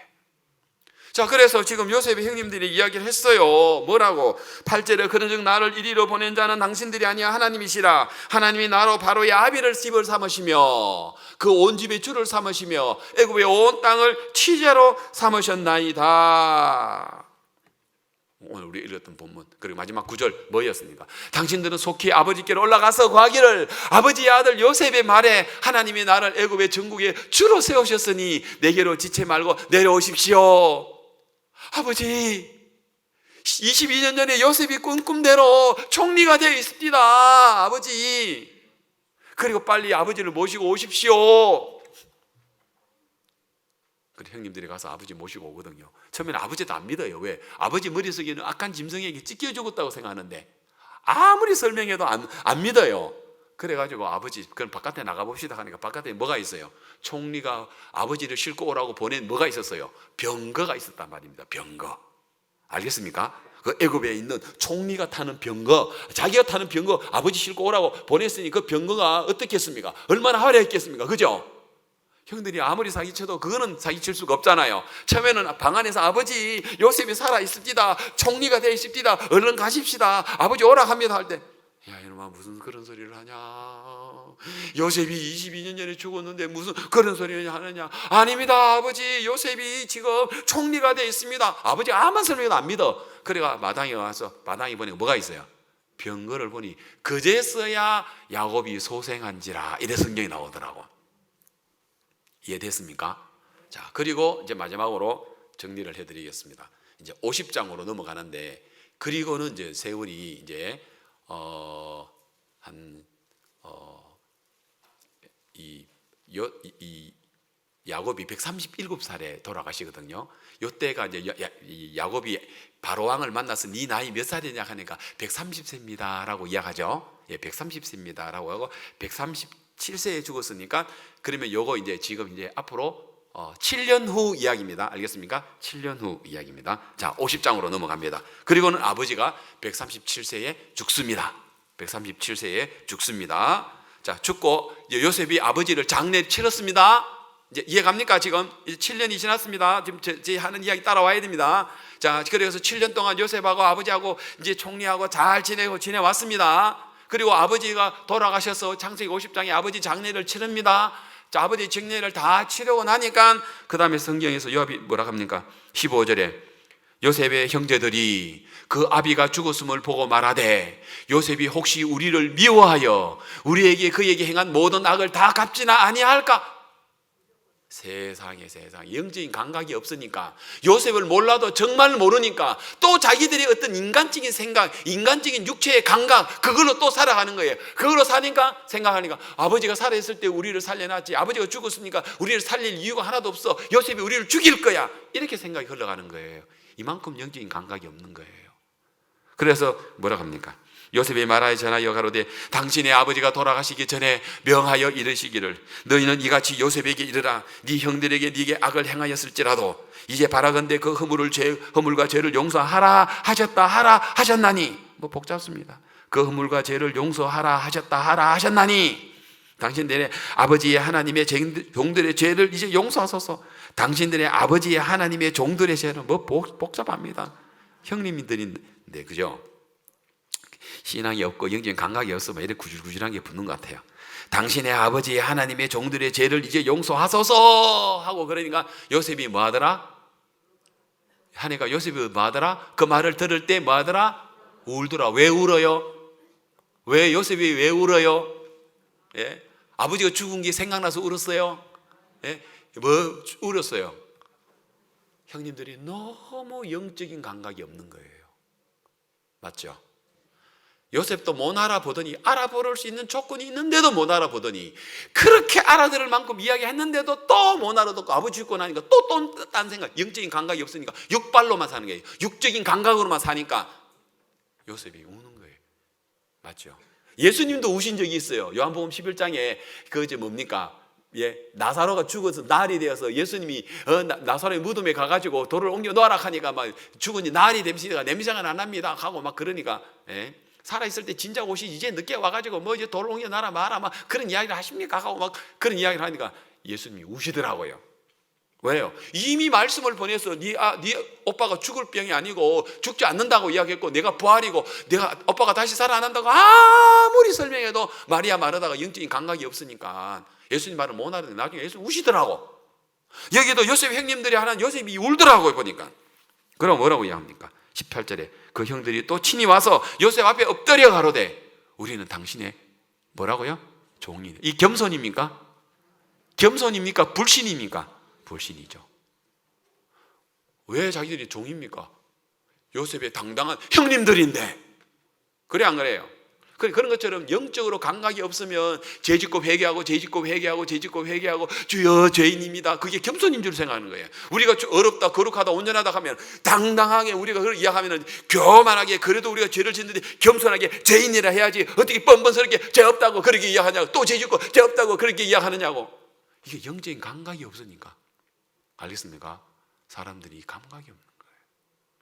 자, 그래서 지금 요셉의 형님들이 이야기를 했어요. 뭐라고? 8절에 그런즉 나를 이리로 보낸 자는 당신들이 아니야 하나님이시라. 하나님이 나로 바로의 아비를 집을 삼으시며 그 온 집의 주를 삼으시며 애굽의 온 땅을 취재로 삼으셨나이다. 오늘 우리 읽었던 본문, 그리고 마지막 9절 뭐였습니까? 당신들은 속히 아버지께로 올라가서 구하기를, 아버지의 아들 요셉의 말에 하나님이 나를 애굽의 전국에 주로 세우셨으니 내게로 지체 말고 내려오십시오. 아버지, 22년 전에 요셉이 꿈대로 총리가 되어 있습니다, 아버지. 그리고 빨리 아버지를 모시고 오십시오. 그래 형님들이 가서 아버지 모시고 오거든요. 처음에는 아버지도 안 믿어요. 왜? 아버지 머릿속에는 악한 짐승에게 찢겨 죽었다고 생각하는데 아무리 설명해도 안 믿어요. 그래가지고 아버지 그럼 바깥에 나가봅시다 하니까 바깥에 뭐가 있어요? 총리가 아버지를 싣고 오라고 보낸 뭐가 있었어요? 병거가 있었단 말입니다. 병거. 알겠습니까? 그 애굽에 있는 총리가 타는 병거, 자기가 타는 병거 아버지 싣고 오라고 보냈으니 그 병거가 어떻겠습니까? 얼마나 화려했겠습니까? 그죠? 형들이 아무리 사기쳐도 그거는 사기칠 수가 없잖아요. 처음에는 방 안에서 아버지 요셉이 살아 있습니다, 총리가 되어 있습니다, 얼른 가십시다, 아버지 오라 합니다 할 때, 야 이놈아 무슨 그런 소리를 하냐, 요셉이 22년 전에 죽었는데 무슨 그런 소리를 하느냐, 아닙니다 아버지 요셉이 지금 총리가 되어 있습니다. 아버지 아무리 설명해도 안 믿어. 그래가 마당에 와서 마당에 보니까 뭐가 있어요? 병거를 보니 그제서야 야곱이 소생한지라, 이래 성경이 나오더라고. 이해됐습니까? 자, 그리고 이제 마지막으로 정리를 해드리겠습니다. 이제 50장으로 넘어가는데, 그리고는 이제 세월이 이제 이 야곱이 137살에 돌아가시거든요. 이때가 이제 야곱이 바로왕을 만나서 네 나이 몇 살이냐 하니까 130세입니다라고 이야기하죠. 예, 130세입니다라고 하고 137세에 죽었으니까, 그러면 요거 이제 지금 이제 앞으로 7년 후 이야기입니다. 알겠습니까? 7년 후 이야기입니다. 자, 50장으로 넘어갑니다. 그리고는 아버지가 137세에 죽습니다. 137세에 죽습니다. 자, 죽고 요셉이 아버지를 장례 치렀습니다. 이제 이해갑니까? 지금 7년이 지났습니다. 지금 제 하는 이야기 따라와야 됩니다. 자, 그래서 7년 동안 요셉하고 아버지하고 이제 총리하고 잘 지내왔습니다. 그리고 아버지가 돌아가셔서 창세기 50장에 아버지 장례를 치릅니다. 자, 아버지 장례를 다 치르고 나니까 그 다음에 성경에서 요압이 뭐라 합니까? 15절에 요셉의 형제들이 그 아비가 죽었음을 보고 말하되 요셉이 혹시 우리를 미워하여 우리에게 그에게 행한 모든 악을 다 갚지나 아니할까? 세상에 영적인 감각이 없으니까, 요셉을 몰라도 정말 모르니까 또 자기들의 어떤 인간적인 생각, 인간적인 육체의 감각, 그걸로 또 살아가는 거예요. 그걸로 사니까 생각하니까 아버지가 살아있을 때 우리를 살려놨지, 아버지가 죽었으니까 우리를 살릴 이유가 하나도 없어, 요셉이 우리를 죽일 거야, 이렇게 생각이 흘러가는 거예요. 이만큼 영적인 감각이 없는 거예요. 그래서 뭐라 합니까? 요셉이 말하여 전하여 가로되 당신의 아버지가 돌아가시기 전에 명하여 이르시기를 너희는 이같이 요셉에게 이르라 네 형들에게 네게 악을 행하였을지라도 이제 바라건대 그 허물과 죄를 용서하라 하셨다 하라 하셨나니. 뭐 복잡습니다. 그 허물과 죄를 용서하라 하셨나니 당신들의 아버지의 하나님의 종들의 죄를 이제 용서하소서. 당신들의 아버지의 하나님의 종들의 죄는 뭐 복잡합니다. 형님들인데, 그죠? 신앙이 없고 영적인 감각이 없으면 이렇게 구질구질한 게 붙는 것 같아요. 당신의 아버지의 하나님의 종들의 죄를 이제 용서하소서 하고, 그러니까 요셉이 뭐 하더라? 하니까 요셉이 뭐 하더라? 그 말을 들을 때 뭐 하더라? 울더라. 왜 울어요? 요셉이 왜 울어요? 예? 아버지가 죽은 게 생각나서 울었어요? 예? 뭐 울었어요? 형님들이 너무 영적인 감각이 없는 거예요. 맞죠? 요셉도 못 알아보더니, 알아볼 수 있는 조건이 있는데도 못 알아보더니, 그렇게 알아들을 만큼 이야기했는데도 또 못 알아듣고, 아버지 죽고 나니까 또 딴 생각, 영적인 감각이 없으니까 육발로만 사는 거예요. 육적인 감각으로만 사니까 요셉이 우는 거예요. 맞죠? 예수님도 우신 적이 있어요. 요한복음 11장에 뭡니까? 예, 나사로가 죽어서 날이 되어서 예수님이 나사로의 무덤에 가가지고 돌을 옮겨 놓아라 하니까 막 죽은 지 날이 되시니까 냄새가 안 납니다 하고 막 그러니까, 예? 살아있을 때 진작 오시지 이제 늦게 와가지고 뭐 이제 돌을 옮겨 놔라 마라 막 그런 이야기를 하십니까 하고 막 그런 이야기를 하니까 예수님이 우시더라고요. 왜요? 이미 말씀을 보내서 네 오빠가 죽을 병이 아니고 죽지 않는다고 이야기했고, 내가 부활이고 내가 오빠가 다시 살아난다고 아무리 설명해도 마리아 마르다가 영적인 감각이 없으니까 예수님 말을 못 알아듣는, 나중에 예수님 우시더라고. 여기도 요셉 형님들이 하는 요셉이 울더라고요 보니까. 그럼 뭐라고 이야기합니까? 18절에 그 형들이 또 친히 와서 요셉 앞에 엎드려 가로되 우리는 당신의 뭐라고요? 종이네. 이 겸손입니까? 겸손입니까? 불신입니까? 불신이죠. 왜 자기들이 종입니까? 요셉의 당당한 형님들인데. 그래 안 그래요? 그런 것처럼 영적으로 감각이 없으면 죄짓고 회개하고 죄짓고 회개하고 죄짓고 회개하고 주여 죄인입니다. 그게 겸손인 줄 생각하는 거예요. 우리가 어렵다 거룩하다 온전하다 하면 당당하게 우리가 그걸 이야기하면 교만하게, 그래도 우리가 죄를 짓는데 겸손하게 죄인이라 해야지 어떻게 뻔뻔스럽게 죄 없다고 그렇게 이야기하냐고, 또 죄 짓고 죄 없다고 그렇게 이야기하느냐고. 이게 영적인 감각이 없으니까. 알겠습니까? 사람들이 감각이 없는 거예요.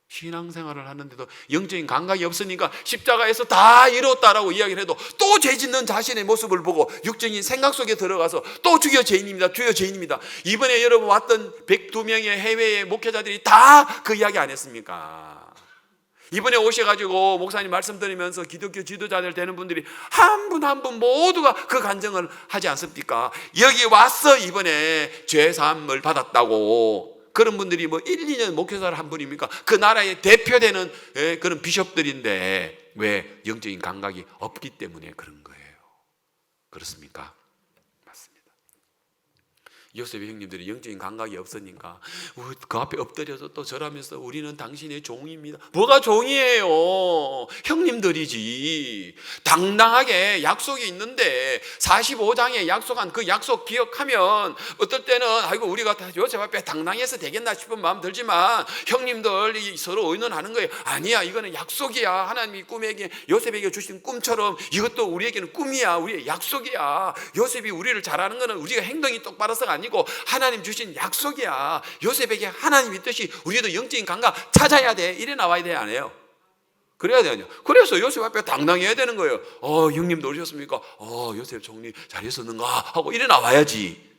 신앙생활을 하는데도 영적인 감각이 없으니까 십자가에서 다 이뤘다라고 이야기를 해도 또 죄짓는 자신의 모습을 보고 육적인 생각 속에 들어가서 또 주여 죄인입니다, 주여 죄인입니다. 이번에 여러분 왔던 102명의 해외의 목회자들이 다 그 이야기 안 했습니까? 이번에 오셔가지고 목사님 말씀 드리면서 기독교 지도자들 되는 분들이 한 분 한 분 모두가 그 간증을 하지 않습니까? 여기 와서 이번에 죄사함을 받았다고. 그런 분들이 뭐 1, 2년 목회자를 한 분입니까? 그 나라의 대표되는 그런 비숍들인데 왜 영적인 감각이 없기 때문에 그런 거예요. 그렇습니까? 맞습니다. 요셉의 형님들이 영적인 감각이 없으니까 그 앞에 엎드려서 또 절하면서 우리는 당신의 종입니다. 뭐가 종이에요? 형님들이지. 당당하게 약속이 있는데 45장에 약속한 그 약속 기억하면 어떨 때는 아이고 우리가 요셉 앞에 당당해서 되겠나 싶은 마음 들지만 형님들이 서로 의논하는 거예요. 아니야, 이거는 약속이야. 하나님이 꿈에게 요셉에게 주신 꿈처럼 이것도 우리에게는 꿈이야. 우리의 약속이야. 요셉이 우리를 잘하는 거는 우리가 행동이 똑바로서가 아니고 하나님 주신 약속이야. 요셉에게 하나님의 뜻이 우리도 영적인 감각 찾아야 돼. 이래 나와야 돼, 안 해요? 그래야 되냐? 그래서 요셉 앞에 당당해야 되는 거예요. 형님도 오셨습니까? 요셉 총리 잘 있었는가? 하고 이래 나와야지.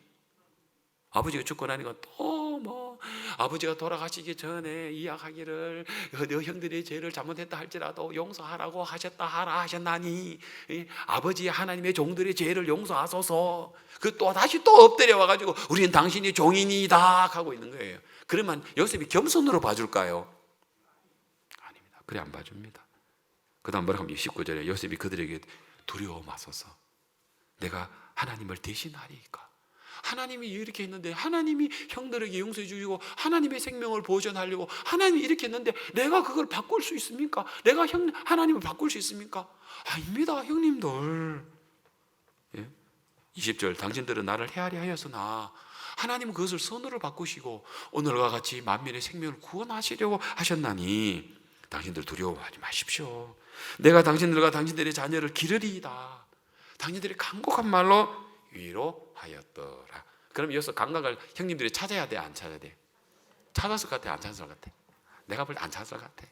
아버지가 죽고 나니까 또 뭐 아버지가 돌아가시기 전에 이야기하기를 너 형들이 죄를 잘못했다 할지라도 용서하라고 하셨나니 아버지 하나님의 종들의 죄를 용서하소서. 또 다시 또 엎드려 와가지고 우리는 당신이 종이니다 하고 있는 거예요. 그러면 요셉이 겸손으로 봐줄까요? 아닙니다. 그래 안 봐줍니다. 그 다음 뭐라고 하면 19절에 요셉이 그들에게 두려워 마소서. 내가 하나님을 대신하리까. 하나님이 이렇게 했는데, 하나님이 형들에게 용서해 주시고 하나님의 생명을 보존하려고 하나님이 이렇게 했는데 내가 그걸 바꿀 수 있습니까? 내가 하나님을 바꿀 수 있습니까? 아닙니다, 형님들. 20절 당신들은 나를 헤아려 하였으나 하나님은 그것을 선으로 바꾸시고 오늘과 같이 만민의 생명을 구원하시려고 하셨나니 당신들 두려워하지 마십시오. 내가 당신들과 당신들의 자녀를 기르리이다. 당신들이 간곡한 말로 위로하였더라. 그럼 여기서 감각을 형님들이 찾아야 돼, 안 찾아야 돼? 찾았을 것 같아, 안 찾았을 것 같아? 내가 볼 때 안 찾았을 것 같아.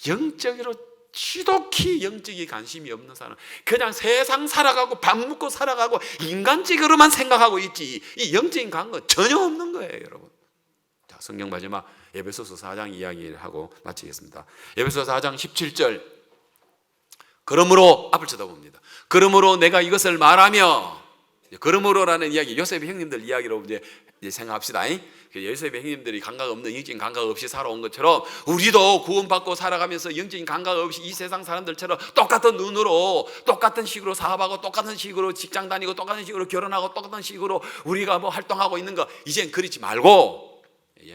영적으로 지독히 영적인 관심이 없는 사람, 그냥 세상 살아가고 밥 먹고 살아가고 인간적으로만 생각하고 있지 이 영적인 감각은 전혀 없는 거예요, 여러분. 자, 성경 마지막 에베소서 4장 이야기를 하고 마치겠습니다. 에베소서 4장 17절. 그러므로, 앞을 쳐다봅니다. 그러므로 내가 이것을 말하며, 그러므로라는 이야기, 요셉의 형님들 이야기로 이제 생각합시다. 요셉의 형님들이 감각 없는, 영적인 감각 없이 살아온 것처럼 우리도 구원받고 살아가면서 영적인 감각 없이 이 세상 사람들처럼 똑같은 눈으로 똑같은 식으로 사업하고 똑같은 식으로 직장 다니고 똑같은 식으로 결혼하고 똑같은 식으로 우리가 뭐 활동하고 있는 거 이젠 그렇지 말고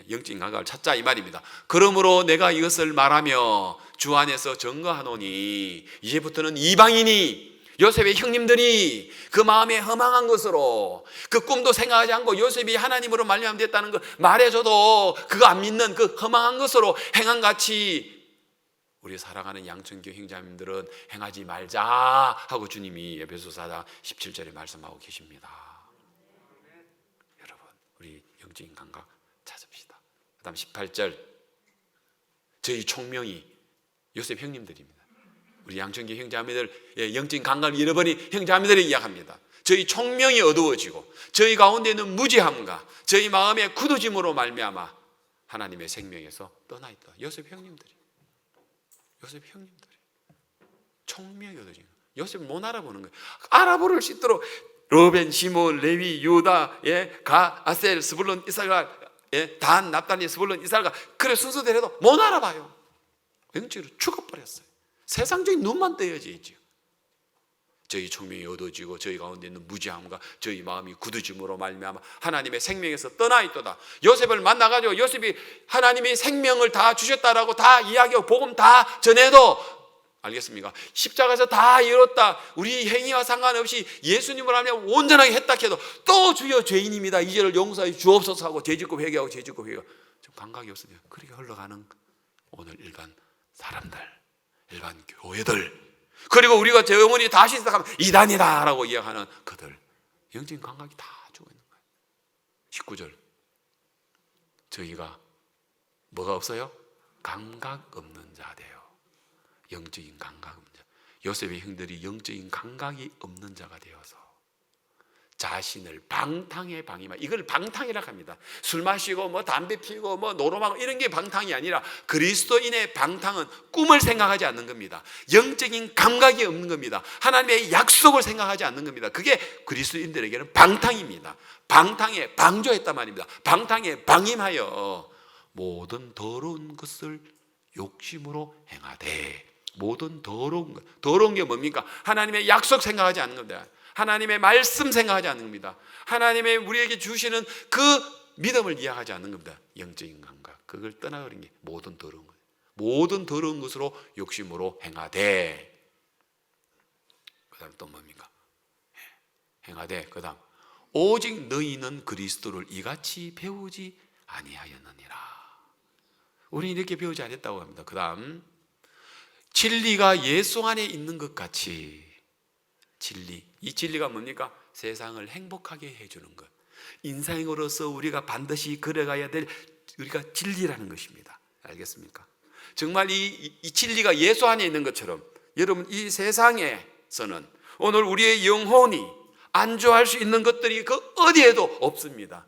영적인 감각을 찾자 이 말입니다. 그러므로 내가 이것을 말하며 주 안에서 증거하노니, 이제부터는 이방인이, 요셉의 형님들이 그 마음에 허망한 것으로 그 꿈도 생각하지 않고 요셉이 하나님으로 말미암아 됐다는 거 말해줘도 그거 안 믿는 그 허망한 것으로 행한 같이 우리 사랑하는 양천교 형제자매들은 행하지 말자 하고 주님이 에베소서 4장 17절에 말씀하고 계십니다. 여러분, 우리 영적인 감각 찾읍시다. 그 다음 18절. 저희 총명이 요셉 형님들입니다. 우리 양천교 형제자매들, 영적인 감각을 잃어버린 형제자매들을 이야기합니다. 저희 총명이 어두워지고 저희 가운데 있는 무지함과 저희 마음의 굳어짐으로 말미암아 하나님의 생명에서 떠나 있다. 요셉 형님들이 총명이 어두워진 거예요. 요셉을 못 알아보는 거예요. 알아보를 수 있도록 로벤, 시몬, 레위, 유다, 가, 아셀, 스불론, 이사갈, 단, 납달리, 스불론, 이사갈, 그래 순서대로도 못 알아봐요. 영적으로 죽어버렸어요. 세상적인 눈만 떼어져 있죠. 저희 총명이 어두워지고 저희 가운데 있는 무지함과 저희 마음이 굳어짐으로 말미암아 하나님의 생명에서 떠나 있도다. 요셉을 만나가지고 요셉이 하나님이 생명을 다 주셨다라고 다 이야기하고 복음 다 전해도, 알겠습니까? 십자가에서 다 이뤘다, 우리 행위와 상관없이 예수님을 하면 온전하게 했다 해도 또 주여 죄인입니다, 이 죄를 용서해 주옵소서 하고 죄짓고 회개하고 죄짓고 회개하고 좀 감각이 없어요. 그렇게 흘러가는 오늘 일반 사람들, 일반 교회들, 그리고 우리가 제 어머니 다시 시작하면 이단이다 라고 이야기하는 그들, 영적인 감각이 다 죽어 있는 거예요. 19절. 저희가 뭐가 없어요? 감각 없는 자 돼요. 영적인 감각 없는 자. 요셉의 형들이 영적인 감각이 없는 자가 되어서 자신을 방탕에 방임하, 이걸 방탕이라고 합니다. 술 마시고 뭐 담배 피우고 뭐 노름하고 이런 게 방탕이 아니라 그리스도인의 방탕은 꿈을 생각하지 않는 겁니다. 영적인 감각이 없는 겁니다. 하나님의 약속을 생각하지 않는 겁니다. 그게 그리스도인들에게는 방탕입니다. 방탕에 방조했단 말입니다. 방탕에 방임하여 모든 더러운 것을 욕심으로 행하되, 모든 더러운 것, 더러운 게 뭡니까? 하나님의 약속 생각하지 않는 겁니다. 하나님의 말씀 생각하지 않는 겁니다. 하나님의 우리에게 주시는 그 믿음을 이해하지 않는 겁니다. 영적인 감각, 그걸 떠나버린 게 모든 더러운 것, 모든 더러운 것으로 욕심으로 행하되, 그 다음 또 뭡니까? 행하되, 그 다음 오직 너희는 그리스도를 이같이 배우지 아니하였느니라. 우리는 이렇게 배우지 않았다고 합니다. 그 다음 진리가 예수 안에 있는 것 같이, 진리, 이 진리가 뭡니까? 세상을 행복하게 해주는 것, 인생으로서 우리가 반드시 걸어가야 될 우리가 진리라는 것입니다. 알겠습니까? 정말 이 진리가 예수 안에 있는 것처럼 여러분, 이 세상에서는 오늘 우리의 영혼이 안주할 수 있는 것들이 그 어디에도 없습니다.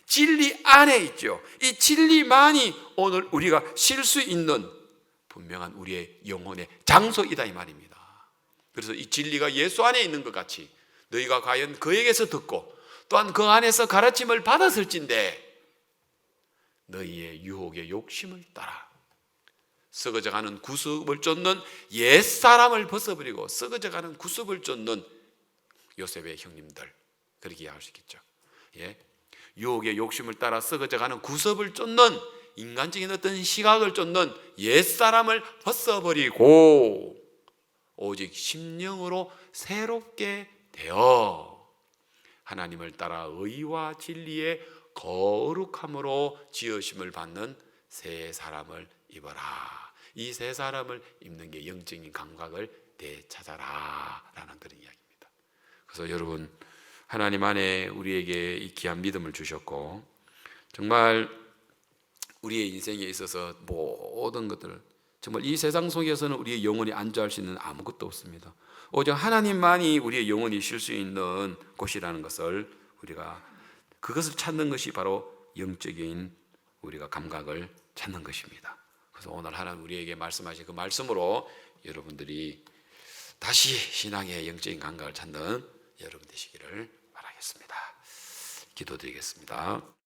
진리 안에 있죠. 이 진리만이 오늘 우리가 쉴 수 있는 분명한 우리의 영혼의 장소이다 이 말입니다. 그래서 이 진리가 예수 안에 있는 것 같이 너희가 과연 그에게서 듣고 또한 그 안에서 가르침을 받았을진데 너희의 유혹의 욕심을 따라 썩어져가는 구습을 쫓는 옛사람을 벗어버리고 썩어져가는 구습을 쫓는 요셉의 형님들, 그렇게 이해할 수 있겠죠. 유혹의 욕심을 따라 썩어져가는 구습을 쫓는 인간적인 어떤 시각을 쫓는 옛사람을 벗어버리고 오직 심령으로 새롭게 되어 하나님을 따라 의와 진리의 거룩함으로 지으심을 받는 새 사람을 입어라. 이 새 사람을 입는 게 영적인 감각을 되찾아라 라는 그런 이야기입니다. 그래서 여러분, 하나님 안에 우리에게 이 귀한 믿음을 주셨고 정말 우리의 인생에 있어서 모든 것들을 정말 이 세상 속에서는 우리의 영혼이 안주할 수 있는 아무것도 없습니다. 오직 하나님만이 우리의 영혼이 쉴 수 있는 곳이라는 것을 우리가 그것을 찾는 것이 바로 영적인 우리가 감각을 찾는 것입니다. 그래서 오늘 하나님 우리에게 말씀하신 그 말씀으로 여러분들이 다시 신앙의 영적인 감각을 찾는 여러분 되시기를 바라겠습니다. 기도드리겠습니다.